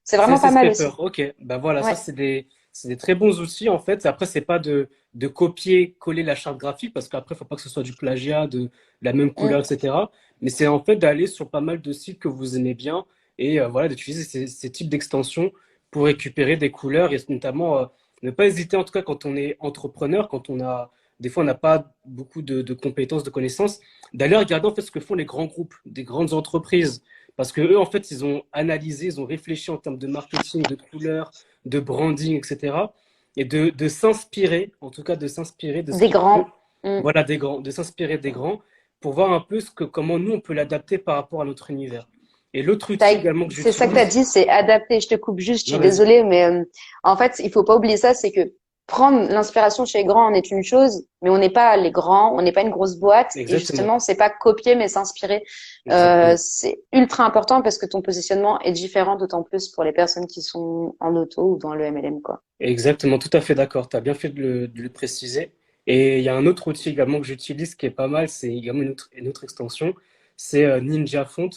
C'est vraiment pas CSS mal Paper. aussi. Ok, bah voilà, ça Ouais. c'est des très bons outils en fait. Après, c'est pas de copier-coller la charte graphique parce qu'après, il faut pas que ce soit du plagiat, de la même couleur, Mm. etc. Mais c'est en fait d'aller sur pas mal de sites que vous aimez bien et voilà, d'utiliser ces types d'extensions pour récupérer des couleurs et notamment ne pas hésiter, en tout cas quand on est entrepreneur, quand on a des fois on n'a pas beaucoup de compétences, de connaissances, d'aller regarder en fait ce que font les grands groupes, des grandes entreprises. Parce que eux, en fait, ils ont analysé, ils ont réfléchi en termes de marketing, de couleurs, de branding, etc. Et de s'inspirer, en tout cas de s'inspirer de ce Des qu'ils font, grands. Mm. voilà, des grands, de s'inspirer des grands, pour voir un peu comment nous, on peut l'adapter par rapport à notre univers. Et l'autre outil également que C'est ça que tu as j'utilise, dit, c'est adapter. Je te coupe juste, je non, suis vas-y, désolée, mais en fait, il faut pas oublier ça, c'est que prendre l'inspiration chez les grands en est une chose, mais on n'est pas les grands, on n'est pas une grosse boîte, et exactement, justement, c'est pas copier, mais s'inspirer. exactement. C'est ultra important parce que ton positionnement est différent, d'autant plus pour les personnes qui sont en auto ou dans le MLM, quoi. Exactement, tout à fait d'accord. Tu as bien fait de le préciser. Et il y a un autre outil également que j'utilise qui est pas mal, c'est également une autre extension, c'est Ninja Font.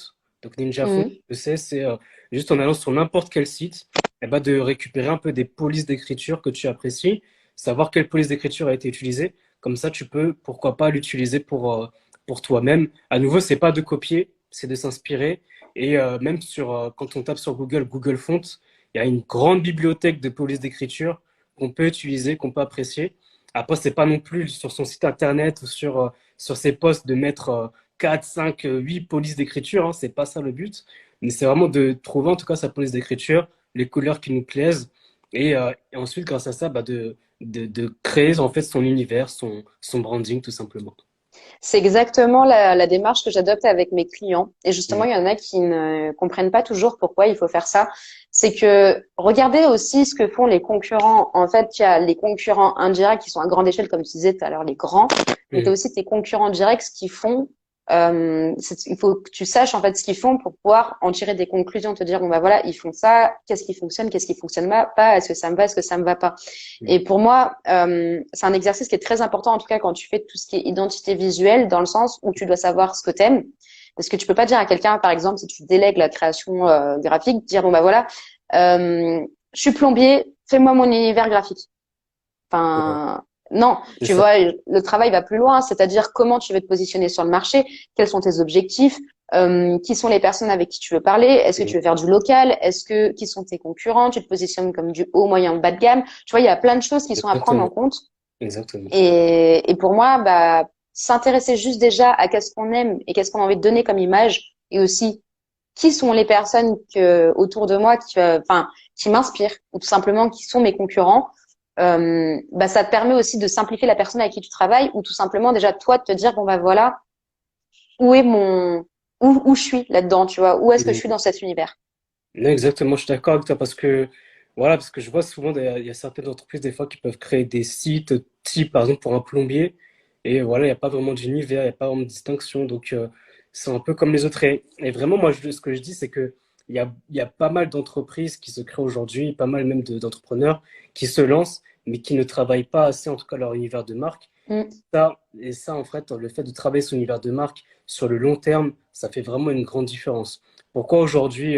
Donc Ninja Font, Mhm. c'est juste en allant sur n'importe quel site, eh ben, de récupérer un peu des polices d'écriture que tu apprécies, savoir quelle police d'écriture a été utilisée. Comme ça, tu peux, pourquoi pas, l'utiliser pour toi-même. À nouveau, c'est pas de copier, c'est de s'inspirer. Et même quand on tape sur Google Font, il y a une grande bibliothèque de polices d'écriture qu'on peut utiliser, qu'on peut apprécier. Après, c'est pas non plus sur son site internet ou sur ses posts de mettre 4, 5, 8 polices d'écriture, hein, c'est pas ça le but. Mais c'est vraiment de trouver en tout cas sa police d'écriture, les couleurs qui nous plaisent, et ensuite, grâce à ça, bah, de créer en fait son univers, son branding tout simplement. C'est exactement la démarche que j'adopte avec mes clients. Et justement, Mm. il y en a qui ne comprennent pas toujours pourquoi il faut faire ça. C'est que regardez aussi ce que font les concurrents. En fait, il y a les concurrents indirects qui sont à grande échelle, comme tu disais tout à l'heure, les grands. Mais tu as Mm. aussi tes concurrents directs, ce qu'ils font. Il faut que tu saches en fait ce qu'ils font pour pouvoir en tirer des conclusions, te dire bon bah voilà ils font ça, qu'est-ce qui fonctionne, qu'est-ce qui fonctionne pas, est-ce que ça me va, est-ce que ça me va pas. Mm. Et pour moi, c'est un exercice qui est très important, en tout cas quand tu fais tout ce qui est identité visuelle, dans le sens où tu dois savoir ce que t'aimes. Parce que tu peux pas dire à quelqu'un, par exemple, si tu délègues la création graphique, dire bon bah voilà, je suis plombier, fais-moi mon univers graphique. Ouais. Enfin, non, C'est tu ça. vois, le travail va plus loin, c'est-à-dire comment tu veux te positionner sur le marché, quels sont tes objectifs, qui sont les personnes avec qui tu veux parler, est-ce que Mm. tu veux faire du local, qui sont tes concurrents, tu te positionnes comme du haut, moyen, bas de gamme. Tu vois, il y a plein de choses qui sont à prendre en Exactement. compte. Exactement. Et pour moi, bah, s'intéresser juste déjà à qu'est-ce qu'on aime et qu'est-ce qu'on a envie de donner comme image, et aussi qui sont les personnes autour de moi qui m'inspirent, ou tout simplement qui sont mes concurrents. Bah, ça te permet aussi de simplifier la personne avec qui tu travailles, ou tout simplement déjà toi de te dire bon bah voilà où est mon où je suis là-dedans, tu vois, où est-ce que je Mm. suis dans cet univers. Non, exactement, je suis d'accord avec toi parce que, voilà, parce que je vois souvent, il y a certaines entreprises des fois qui peuvent créer des sites type, par exemple, pour un plombier. Et voilà, il n'y a pas vraiment d'univers, il n'y a pas vraiment de distinction. Donc, c'est un peu comme les autres. Et vraiment, moi, ce que je dis, c'est que il y a pas mal d'entreprises qui se créent aujourd'hui, pas mal même d'entrepreneurs qui se lancent, mais qui ne travaillent pas assez, en tout cas, leur univers de marque. Mm. Et ça, en fait, le fait de travailler son univers de marque sur le long terme, ça fait vraiment une grande différence. Pourquoi aujourd'hui,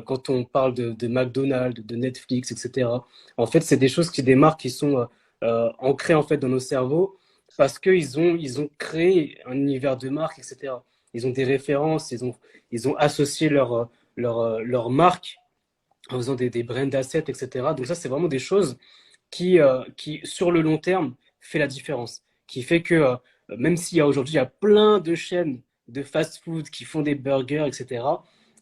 quand on parle de McDonald's, de Netflix, etc., en fait, c'est des choses des marques qui sont ancrées en fait dans nos cerveaux parce qu'ils ont créé un univers de marque, etc. Ils ont des références, ils ont associé leur marque en faisant des brand assets, etc. Donc ça, c'est vraiment des choses qui, sur le long terme, fait la différence. Qui fait que même s'il y a aujourd'hui il y a plein de chaînes de fast-food qui font des burgers, etc.,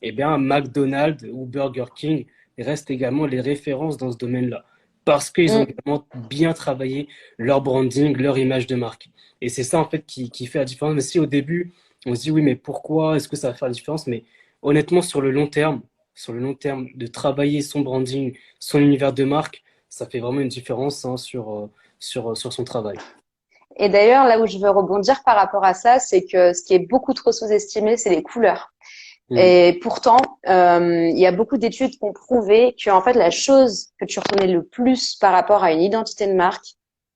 eh bien, McDonald's ou Burger King restent également les références dans ce domaine-là. Parce qu'ils ont Mm. vraiment bien travaillé leur branding, leur image de marque. Et c'est ça, en fait, qui fait la différence. Mais si au début, on se dit, oui, mais pourquoi est-ce que ça va faire la différence? Mais honnêtement, sur le long terme, de travailler son branding, son univers de marque, ça fait vraiment une différence hein, sur son travail. Et d'ailleurs, là où je veux rebondir par rapport à ça, c'est que ce qui est beaucoup trop sous-estimé, c'est les couleurs. Mm. Et pourtant, il y a beaucoup d'études qui ont prouvé que en fait la chose que tu reconnais le plus par rapport à une identité de marque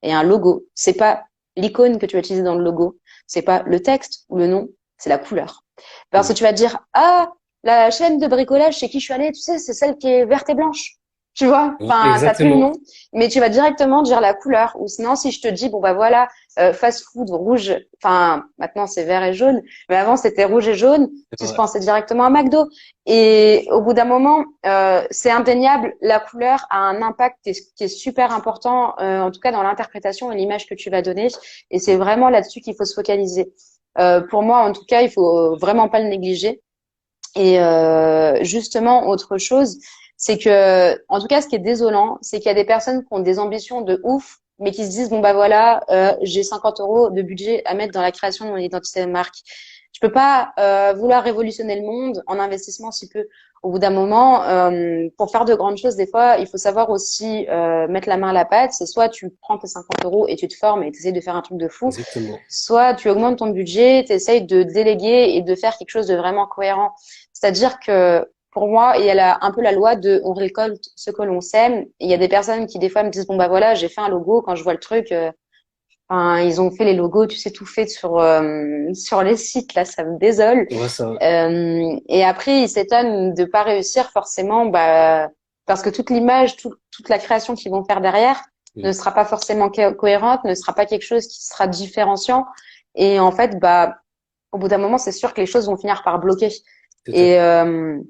et un logo, c'est pas l'icône que tu vas utiliser dans le logo, c'est pas le texte ou le nom, c'est la couleur. Parce que Mm. tu vas te dire ah, la chaîne de bricolage chez qui je suis allée, tu sais, c'est celle qui est verte et blanche. Tu vois, Ouais, enfin, t'as plus le exactement. nom, mais tu vas directement dire la couleur. Ou sinon, si je te dis bon bah voilà, fast food rouge, enfin maintenant c'est vert et jaune, mais avant c'était rouge et jaune, C'est tu vrai. pensais directement à McDo. Et au bout d'un moment, c'est indéniable, la couleur a un impact qui est super important, en tout cas dans l'interprétation et l'image que tu vas donner. Et c'est vraiment là-dessus qu'il faut se focaliser. Pour moi, en tout cas, il faut vraiment pas le négliger. Et justement, autre chose, c'est que, en tout cas, ce qui est désolant, c'est qu'il y a des personnes qui ont des ambitions de ouf, mais qui se disent, bon bah voilà, j'ai 50 euros de budget à mettre dans la création de mon identité de marque. Je peux pas vouloir révolutionner le monde en investissement si peu. Au bout d'un moment, pour faire de grandes choses, des fois, il faut savoir aussi mettre la main à la pâte. C'est soit tu prends tes 50 euros et tu te formes et tu essaies de faire un truc de fou, Exactement. soit tu augmentes ton budget, tu essayes de déléguer et de faire quelque chose de vraiment cohérent. C'est-à-dire que pour moi, il y a un peu la loi de on récolte ce que l'on sème. Il y a des personnes qui des fois me disent bon bah voilà, j'ai fait un logo, quand je vois le truc, enfin, ils ont fait les logos, tu sais, tout fait sur les sites, là, ça me désole. Ouais, ça. Et après, ils s'étonnent de pas réussir forcément, bah, parce que toute l'image, toute la création qu'ils vont faire derrière ne Mm. sera pas forcément cohérente, ne sera pas quelque chose qui sera différenciant. Et en fait, bah, au bout d'un moment, c'est sûr que les choses vont finir par bloquer. Tout à fait. Et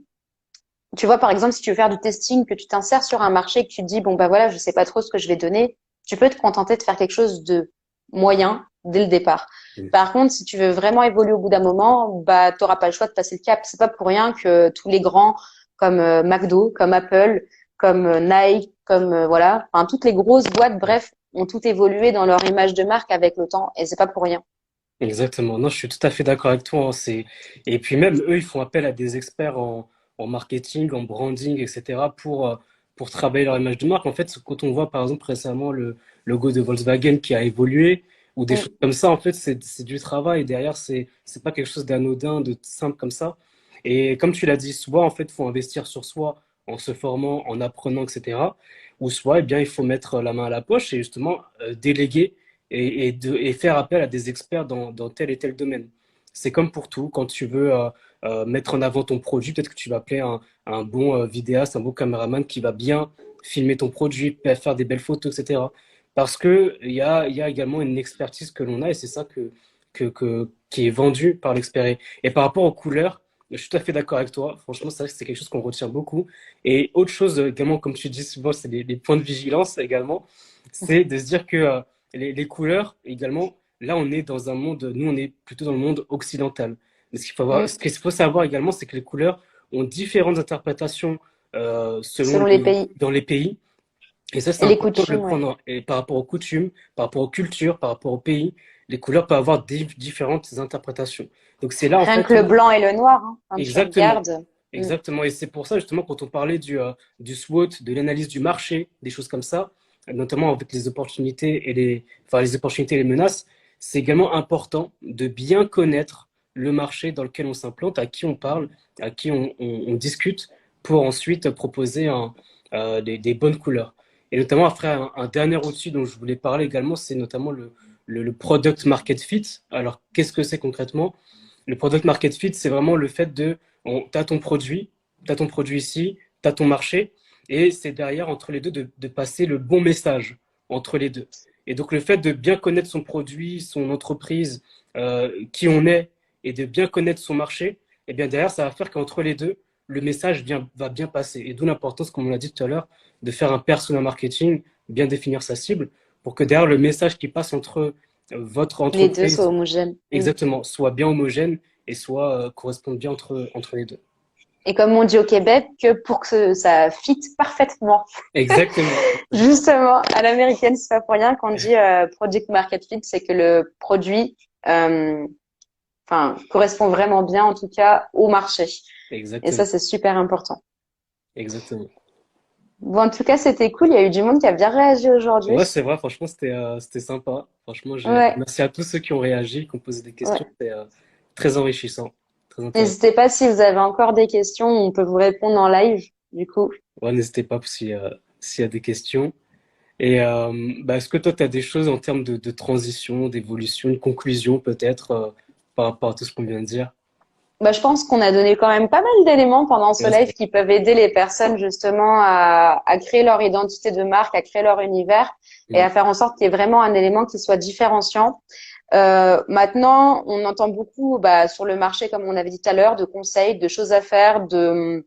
tu vois, par exemple, si tu veux faire du testing, que tu t'insères sur un marché et que tu te dis, bon, bah voilà, je sais pas trop ce que je vais donner, tu peux te contenter de faire quelque chose de moyen dès le départ. Mm. Par contre, si tu veux vraiment évoluer au bout d'un moment, bah, t'auras pas le choix de passer le cap. C'est pas pour rien que tous les grands, comme McDo, comme Apple, comme Nike, comme voilà, enfin, toutes les grosses boîtes, Ouais. bref, ont tout évolué dans leur image de marque avec le temps, et c'est pas pour rien. Exactement. Non, je suis tout à fait d'accord avec toi, hein. Et puis même eux, ils font appel à des experts en marketing, en branding, etc. pour travailler leur image de marque. En fait, quand on voit par exemple récemment le logo de Volkswagen qui a évolué ou des Mm. choses comme ça, en fait, c'est du travail. Derrière, c'est pas quelque chose d'anodin, de simple comme ça. Et comme tu l'as dit, soit en fait, il faut investir sur soi en se formant, en apprenant, etc. Ou soit, eh bien, il faut mettre la main à la poche et justement déléguer et faire appel à des experts dans tel et tel domaine. C'est comme pour tout, quand tu veux mettre en avant ton produit, peut-être que tu vas appeler un bon vidéaste, un bon caméraman qui va bien filmer ton produit, faire des belles photos, etc. Parce que il y a également une expertise que l'on a et c'est ça qui est vendu par l'expert. Et par rapport aux couleurs, je suis tout à fait d'accord avec toi. Franchement, c'est quelque chose qu'on retient beaucoup. Et autre chose également, comme tu dis souvent, c'est les points de vigilance également, c'est de se dire que les couleurs également, là on est dans un monde, nous on est plutôt dans le monde occidental. Mais Mm. ce qu'il faut savoir également, c'est que les couleurs ont différentes interprétations Selon les pays dans les pays. Et ça, c'est et les important de le coutumes, ouais. prendre. Et par rapport aux coutumes, par rapport aux cultures, par rapport aux pays, les couleurs peuvent avoir différentes interprétations. Donc c'est là en Rien fait que le où blanc et le noir, hein, quand tu exactement. regardes. Mm. Exactement. Et c'est pour ça, justement, quand on parlait du SWOT, de l'analyse du marché, des choses comme ça, notamment avec les opportunités enfin, les opportunités et les menaces, c'est également important de bien connaître le marché dans lequel on s'implante, à qui on parle, à qui on discute, pour ensuite proposer des bonnes couleurs. Et notamment, après, un dernier outil dont je voulais parler également, c'est notamment le product market fit. Alors, qu'est-ce que c'est concrètement? Le product market fit, c'est vraiment le fait tu as ton produit ici, tu as ton marché, et c'est derrière, entre les deux, de passer le bon message entre les deux. Et donc, le fait de bien connaître son produit, son entreprise, qui on est, et de bien connaître son marché, et bien derrière, ça va faire qu'entre les deux, le message va bien passer. Et d'où l'importance, comme on l'a dit tout à l'heure, de faire un persona marketing, bien définir sa cible, pour que derrière, le message qui passe entre votre Les deux sont entreprise, homogènes. Mm. exactement, soit bien homogène et soit corresponde bien entre les deux. Et comme on dit au Québec, que pour que ça fit parfaitement. Exactement. Justement, à l'américaine, c'est pas pour rien qu'on dit product market fit, c'est que le produit, euh, enfin, correspond vraiment bien, en tout cas, au marché. Et ça, Exactement. c'est super important. Exactement. Bon, en tout cas, c'était cool. Il y a eu du monde qui a bien réagi aujourd'hui. Ouais, c'est vrai, franchement, c'était sympa. Franchement, Ouais, merci à tous ceux qui ont réagi, qui ont posé des questions. ouais. C'était très enrichissant, très intéressant. N'hésitez pas si vous avez encore des questions, on peut vous répondre en live, du coup. Ouais, n'hésitez pas s'il y a des questions. Et bah, est-ce que toi, tu as des choses en termes de transition, d'évolution, une conclusion peut-être par rapport à tout ce qu'on vient de dire? Bah, je pense qu'on a donné quand même pas mal d'éléments pendant ce Ouais, c'est live vrai. qui peuvent aider les personnes justement à créer leur identité de marque, à créer leur univers et Mm. à faire en sorte qu'il y ait vraiment un élément qui soit différenciant. Maintenant, on entend beaucoup bah, sur le marché, comme on avait dit tout à l'heure, de conseils, de choses à faire, de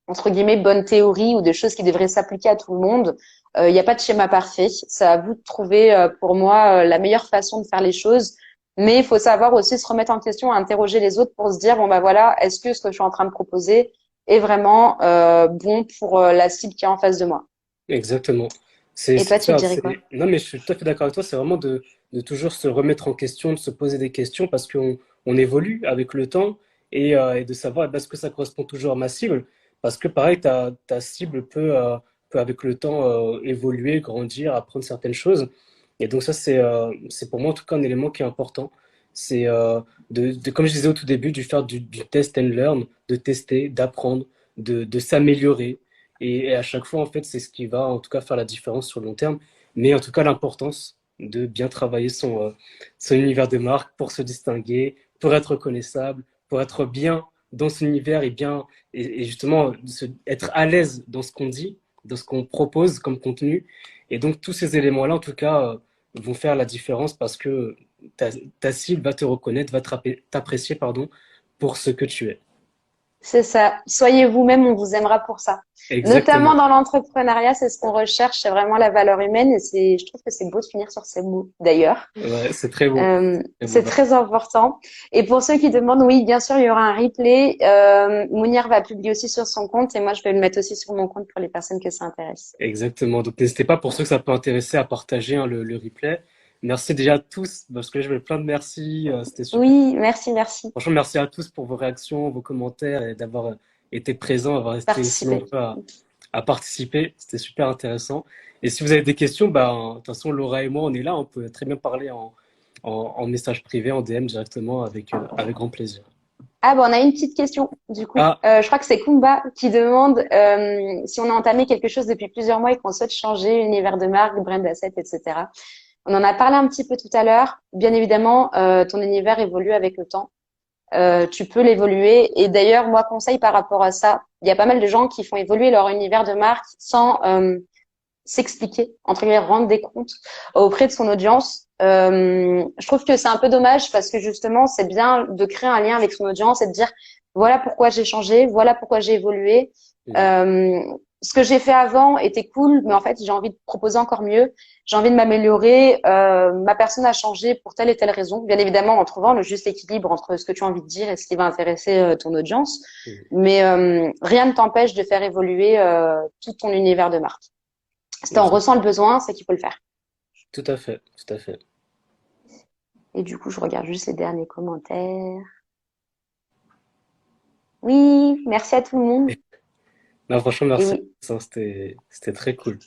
entre guillemets bonnes théories ou de choses qui devraient s'appliquer à tout le monde. Il n'y a pas de schéma parfait. C'est à vous de trouver, pour moi, la meilleure façon de faire les choses. Mais il faut savoir aussi se remettre en question, interroger les autres pour se dire bon bah voilà, est-ce que ce que je suis en train de proposer est vraiment bon pour la cible qui est en face de moi. Exactement. Et C'est toi, tu ça. dirais quoi? Non, mais je suis tout à fait d'accord avec toi. C'est vraiment de toujours se remettre en question, de se poser des questions parce qu'on évolue avec le temps et de savoir eh ben, est-ce que ça correspond toujours à ma cible. Parce que pareil, ta cible peut avec le temps évoluer, grandir, apprendre certaines choses. Et donc ça, c'est pour moi en tout cas un élément qui est important. C'est comme je disais au tout début, faire du test and learn, de tester, d'apprendre, de s'améliorer. Et à chaque fois, en fait, c'est ce qui va en tout cas faire la différence sur le long terme. Mais en tout cas, l'importance de bien travailler son univers de marque pour se distinguer, pour être reconnaissable, pour être bien dans son univers et justement être à l'aise dans ce qu'on dit, dans ce qu'on propose comme contenu. Et donc, tous ces éléments-là, en tout cas, vont faire la différence parce que ta, ta cible va te reconnaître, va t'apprécier, pardon, pour ce que tu es. C'est ça. Soyez vous-même, on vous aimera pour ça. Notamment Exactement. dans l'entrepreneuriat, c'est ce qu'on recherche, c'est vraiment la valeur humaine. Et je trouve que c'est beau de finir sur ces mots, d'ailleurs. Ouais, c'est très beau. Très beau. C'est très important. Et pour ceux qui demandent, oui, bien sûr, il y aura un replay. Mounir va publier aussi sur son compte et moi, je vais le mettre aussi sur mon compte pour les personnes que ça intéresse. Exactement. Donc, n'hésitez pas, pour ceux que ça peut intéresser, à partager hein, le replay. Merci déjà à tous, parce que là, je veux plein de merci. C'était super. Oui, merci, merci. Franchement, merci à tous pour vos réactions, vos commentaires et d'avoir été présents, avoir resté aussi Participer. nombreux à participer. C'était super intéressant. Et si vous avez des questions, bah, de toute façon, Laura et moi, on est là. On peut très bien parler en message privé, en DM directement, avec grand plaisir. Ah, bon, on a une petite question, du coup. Ah, Je crois que c'est Kumba qui demande si on a entamé quelque chose depuis plusieurs mois et qu'on souhaite changer univers de marque, brand asset, etc. On en a parlé un petit peu tout à l'heure. Bien évidemment, ton univers évolue avec le temps. Tu peux l'évoluer. Et d'ailleurs, moi, conseil par rapport à ça, il y a pas mal de gens qui font évoluer leur univers de marque sans s'expliquer, entre guillemets, rendre des comptes auprès de son audience. Je trouve que c'est un peu dommage parce que justement, c'est bien de créer un lien avec son audience et de dire voilà pourquoi j'ai changé, voilà pourquoi j'ai évolué. mm, Euh, Ce que j'ai fait avant était cool, mais en fait, j'ai envie de proposer encore mieux. J'ai envie de m'améliorer. Ma personne a changé pour telle et telle raison. Bien évidemment, en trouvant le juste équilibre entre ce que tu as envie de dire et ce qui va intéresser ton audience. mm, Mais rien ne t'empêche de faire évoluer tout ton univers de marque. Si t'en exact. ressens le besoin, c'est qu'il faut le faire. Tout à fait, tout à fait. Et du coup, je regarde juste les derniers commentaires. Oui, merci à tout le monde. Non, franchement, Et merci. oui, C'était très cool.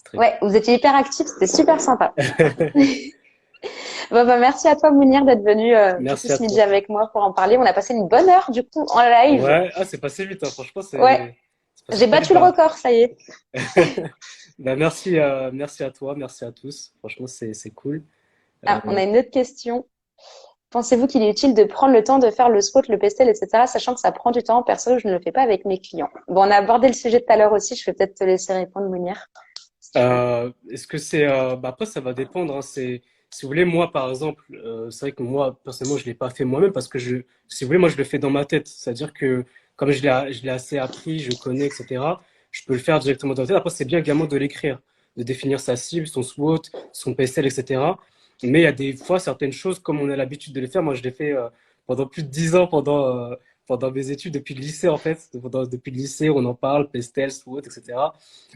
Très ouais, vous étiez hyper actifs, c'était super sympa. cool. Bon, bah, merci à toi, Mounir, d'être venu du coup Merci à ce toi. midi avec moi pour en parler. On a passé une bonne heure du coup en live. Ouais, ah, c'est passé vite, hein. Franchement, Ouais, c'est passé j'ai très vite. battu le Bah, record, ça y est. bah, merci à toi, merci à tous. Franchement, c'est cool. Ah, on Euh, a une autre question. Pensez-vous qu'il est utile de prendre le temps de faire le spot, le pestel, etc., sachant que ça prend du temps? Perso, je ne le fais pas avec mes clients. Bon, on a abordé le sujet tout à l'heure aussi. Je vais peut-être te laisser répondre, Mounir, si tu veux. est-ce que c'est bah après ça va dépendre, hein. Si vous voulez, moi par exemple, c'est vrai que moi personnellement je l'ai pas fait moi-même parce que si vous voulez, moi je le fais dans ma tête, c'est-à-dire que comme je l'ai assez appris, je connais, etc., je peux le faire directement dans la tête. Après c'est bien également de l'écrire, de définir sa cible, son SWOT, son PSL, etc., mais il y a des fois certaines choses comme on a l'habitude de les faire. Moi je l'ai fait pendant plus de 10 ans, pendant mes études, depuis le lycée en fait. Depuis le lycée, on en parle, PSL, SWOT, etc.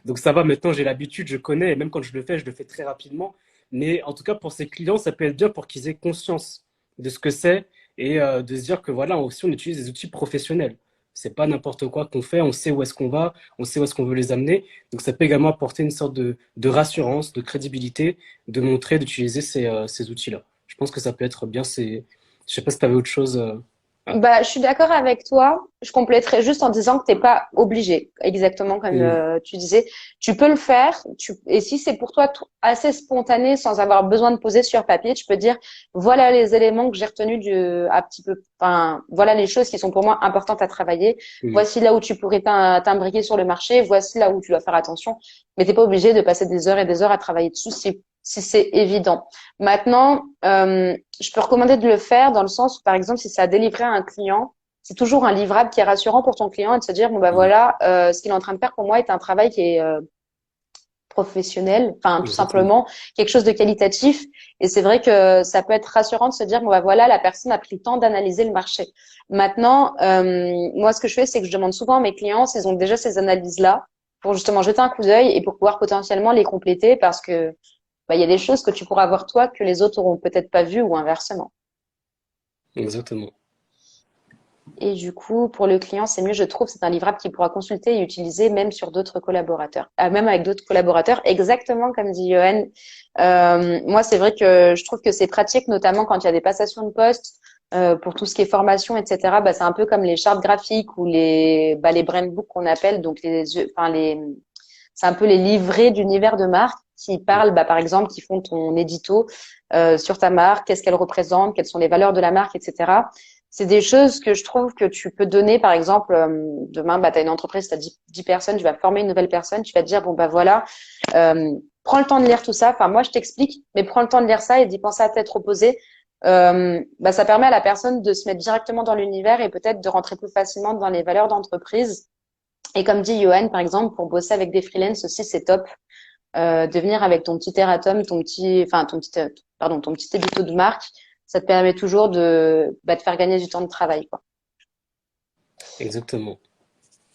Donc ça va, maintenant j'ai l'habitude, je connais, et même quand je le fais très rapidement. Mais en tout cas, pour ces clients, ça peut être bien pour qu'ils aient conscience de ce que c'est et de se dire que voilà, aussi on utilise des outils professionnels. C'est pas n'importe quoi qu'on fait, on sait où est-ce qu'on va, on sait où est-ce qu'on veut les amener. Donc ça peut également apporter une sorte de rassurance, de crédibilité, de montrer, d'utiliser ces outils-là. Je pense que ça peut être bien. Je sais pas si tu avais autre chose. Ah, Bah, je suis d'accord avec toi. Je compléterai juste en disant que t'es pas obligé, exactement comme hum, tu disais. Tu peux le faire. Et si c'est pour toi assez spontané, sans avoir besoin de poser sur papier, tu peux dire voilà les éléments que j'ai retenus un petit peu. Enfin, voilà les choses qui sont pour moi importantes à travailler. hum, Voici là où tu pourrais t'imbriquer sur le marché. Voici là où tu dois faire attention. Mais t'es pas obligé de passer des heures et des heures à travailler dessus si c'est évident. Maintenant, je peux recommander de le faire dans le sens où, par exemple, si ça a délivré à un client, c'est toujours un livrable qui est rassurant pour ton client et de se dire, bon, bah hum, voilà, ce qu'il est en train de faire pour moi est un travail qui est professionnel, enfin, tout exactement. simplement, quelque chose de qualitatif. Et c'est vrai que ça peut être rassurant de se dire, bon, bah voilà, la personne a pris le temps d'analyser le marché. Maintenant, moi, ce que je fais, c'est que je demande souvent à mes clients s'ils ont déjà ces analyses-là pour justement jeter un coup d'œil et pour pouvoir potentiellement les compléter parce que bah, il y a des choses que tu pourras voir toi que les autres auront peut-être pas vues ou inversement. Exactement. Et du coup, pour le client, c'est mieux, je trouve, c'est un livrable qu'il pourra consulter et utiliser même sur d'autres collaborateurs, même avec d'autres collaborateurs, exactement comme dit Johan. Moi, c'est vrai que je trouve que c'est pratique, notamment quand il y a des passations de poste, pour tout ce qui est formation, etc. Bah, c'est un peu comme les chartes graphiques ou les brand books qu'on appelle, donc c'est un peu les livrets d'univers de marque qui parlent, bah, par exemple, qui font ton édito sur ta marque, qu'est-ce qu'elle représente, quelles sont les valeurs de la marque, etc. C'est des choses que je trouve que tu peux donner, par exemple, demain, bah, tu as une entreprise, tu as 10 personnes, tu vas former une nouvelle personne, tu vas te dire, bon, bah voilà, prends le temps de lire tout ça. Enfin, moi, je t'explique, mais prends le temps de lire ça et d'y penser à tête reposée. Bah, ça permet à la personne de se mettre directement dans l'univers et peut-être de rentrer plus facilement dans les valeurs d'entreprise. Et comme dit Johan, par exemple, pour bosser avec des freelances aussi, c'est top de venir avec ton petit erratum, ton petit édito de marque. Ça te permet toujours de faire gagner du temps de travail, quoi. Exactement.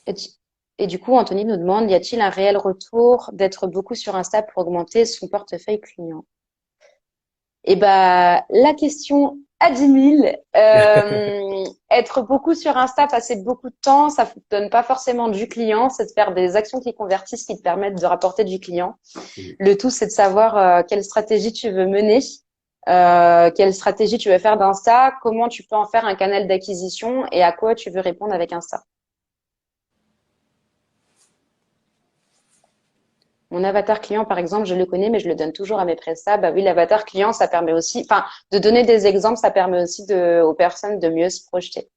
Et, tu- et du coup, Anthony nous demande, y a-t-il un réel retour d'être beaucoup sur Insta pour augmenter son portefeuille client? Et bah, la question à 10 000, être beaucoup sur Insta, passer beaucoup de temps, ça ne donne pas forcément du client, c'est de faire des actions qui convertissent, qui te permettent de rapporter du client. Le tout, c'est de savoir quelle stratégie tu veux mener, quelle stratégie tu veux faire d'Insta, comment tu peux en faire un canal d'acquisition et à quoi tu veux répondre avec Insta. Mon avatar client, par exemple, je le connais, mais je le donne toujours à mes prestats. Bah oui, l'avatar client, ça permet aussi, enfin, de donner des exemples, ça permet aussi aux personnes de mieux se projeter.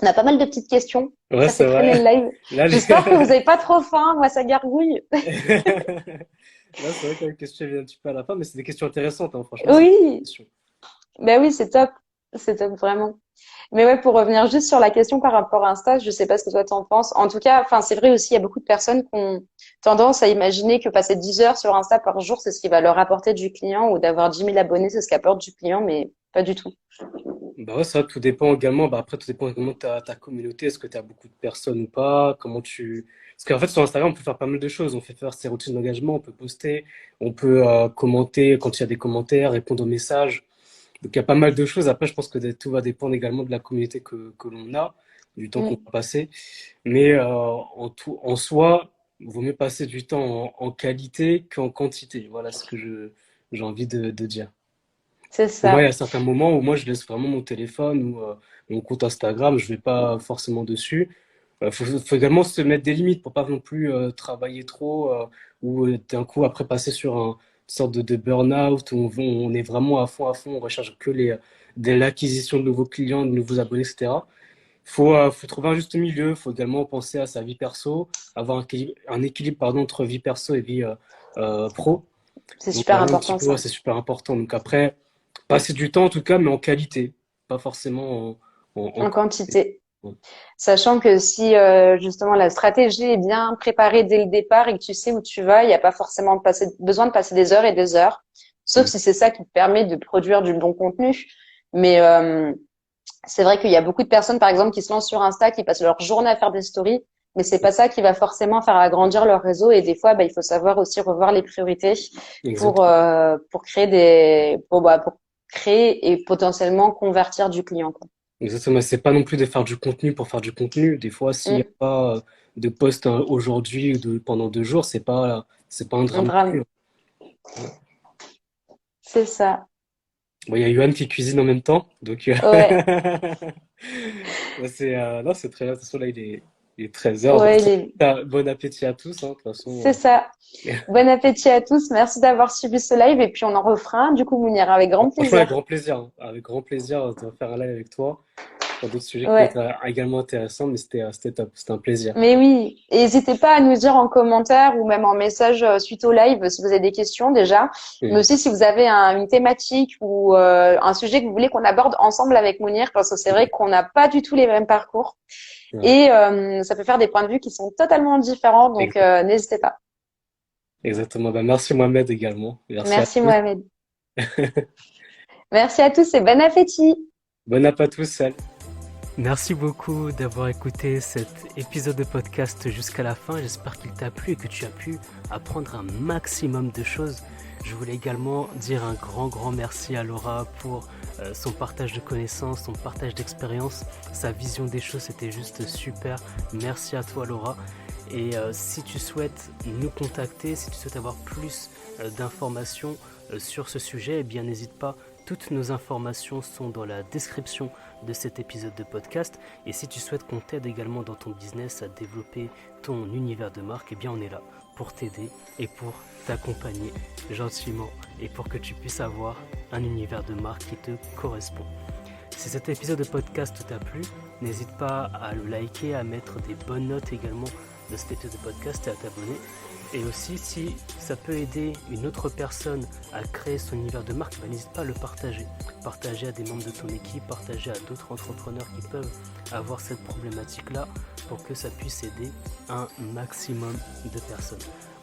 On a pas mal de petites questions. Ouais, Ça c'est fait traîner vrai. le live. Là, J'espère que vous n'avez pas trop faim. Moi, ça gargouille. Là, c'est vrai que la question vient un petit peu à la fin, mais c'est des questions intéressantes, hein. Franchement, c'est des Oui, questions. ben oui, c'est top. C'est top, vraiment. Mais ouais, pour revenir juste sur la question par rapport à Insta, je sais pas ce que toi t'en penses. En tout cas, enfin, c'est vrai aussi, il y a beaucoup de personnes qui ont tendance à imaginer que passer 10 heures sur Insta par jour, c'est ce qui va leur apporter du client ou d'avoir 10 000 abonnés, c'est ce qui apporte du client, mais pas du tout. Bah ouais, ça, tout dépend également. Bah après, tout dépend également de ta communauté. Est-ce que tu as beaucoup de personnes ou pas? Comment tu. Parce qu'en fait, sur Instagram, on peut faire pas mal de choses. On fait faire ses routines d'engagement, on peut poster, on peut commenter quand il y a des commentaires, répondre aux messages. Donc il y a pas mal de choses. Après, je pense que tout va dépendre également de la communauté que l'on a, du temps qu'on Mm. va passer. Mais en soi, il vaut mieux passer du temps en qualité qu'en quantité. Voilà ce que j'ai envie de dire. C'est Moi, il y ça. a certains moments où moi, je laisse vraiment mon téléphone ou mon compte Instagram, je vais pas forcément dessus. Faut également se mettre des limites pour pas non plus travailler trop ou d'un coup après passer sur une sorte de burn-out où on est vraiment à fond, on recherche que de l'acquisition de nouveaux clients, de nouveaux abonnés, etc. Faut trouver un juste milieu, faut également penser à sa vie perso, avoir un équilibre pardon, entre vie perso et vie pro. C'est Donc super voilà un petit important, peu, ouais, ça. c'est super important. Donc après, passer du temps en tout cas, mais en qualité, pas forcément en En quantité. quantité. Ouais. Sachant que si justement la stratégie est bien préparée dès le départ et que tu sais où tu vas, il n'y a pas forcément besoin de passer des heures et des heures, sauf Mm. si c'est ça qui te permet de produire du bon contenu. Mais c'est vrai qu'il y a beaucoup de personnes, par exemple, qui se lancent sur Insta, qui passent leur journée à faire des stories, mais c'est pas ça qui va forcément faire agrandir leur réseau. Et des fois, bah, il faut savoir aussi revoir les priorités Exactement. pour créer pour créer et potentiellement convertir du client, quoi. Exactement. C'est pas non plus de faire du contenu pour faire du contenu. Des fois, s'il n'y a Mm. pas de post aujourd'hui ou pendant 2 jours, c'est pas un Un drame non drame, plus, hein. c'est ça. Bon, il y a Yohan qui cuisine en même temps, donc Ouais, là, non, c'est très bien. De toute façon, là, il est 13 h, donc ouais, bon appétit à tous, hein, de toute c'est façon. ça. Bon appétit à tous. Merci d'avoir suivi ce live et puis on en refera un, du coup, Mounir, avec grand Franchement, avec plaisir. grand plaisir, hein. Avec grand plaisir de faire un live avec toi sur d'autres sujets qui peuvent Ouais. être également intéressants, mais c'était top, c'était un plaisir. Mais oui, et n'hésitez pas à nous dire en commentaire ou même en message suite au live si vous avez des questions déjà, mais Mm. aussi si vous avez une thématique ou un sujet que vous voulez qu'on aborde ensemble avec Mounir, parce que c'est vrai qu'on n'a pas du tout les mêmes parcours Ouais. et ça peut faire des points de vue qui sont totalement différents, donc Exact- n'hésitez pas. Exactement. Bah, merci Mohamed également. Merci à Merci tous. Mohamed. Merci à tous et bon appétit. Bon app à tous, salut. Merci beaucoup d'avoir écouté cet épisode de podcast jusqu'à la fin. J'espère qu'il t'a plu et que tu as pu apprendre un maximum de choses. Je voulais également dire un grand merci à Laura pour son partage de connaissances, son partage d'expérience, sa vision des choses, c'était juste super. Merci à toi Laura. Et si tu souhaites nous contacter, si tu souhaites avoir plus d'informations sur ce sujet, eh bien n'hésite pas. Toutes nos informations sont dans la description de cet épisode de podcast. Et si tu souhaites qu'on t'aide également dans ton business à développer ton univers de marque, eh bien on est là pour t'aider et pour t'accompagner gentiment et pour que tu puisses avoir un univers de marque qui te correspond. Si cet épisode de podcast t'a plu, n'hésite pas à le liker, à mettre des bonnes notes également de cet épisode de podcast et à t'abonner. Et aussi, si ça peut aider une autre personne à créer son univers de marque, n'hésite pas à le partager. Partager à des membres de ton équipe, partager à d'autres entrepreneurs qui peuvent avoir cette problématique-là pour que ça puisse aider un maximum de personnes.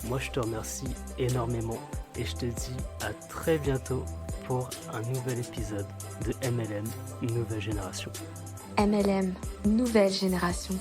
Moi, je te remercie énormément et je te dis à très bientôt pour un nouvel épisode de MLM Nouvelle Génération. MLM, nouvelle génération.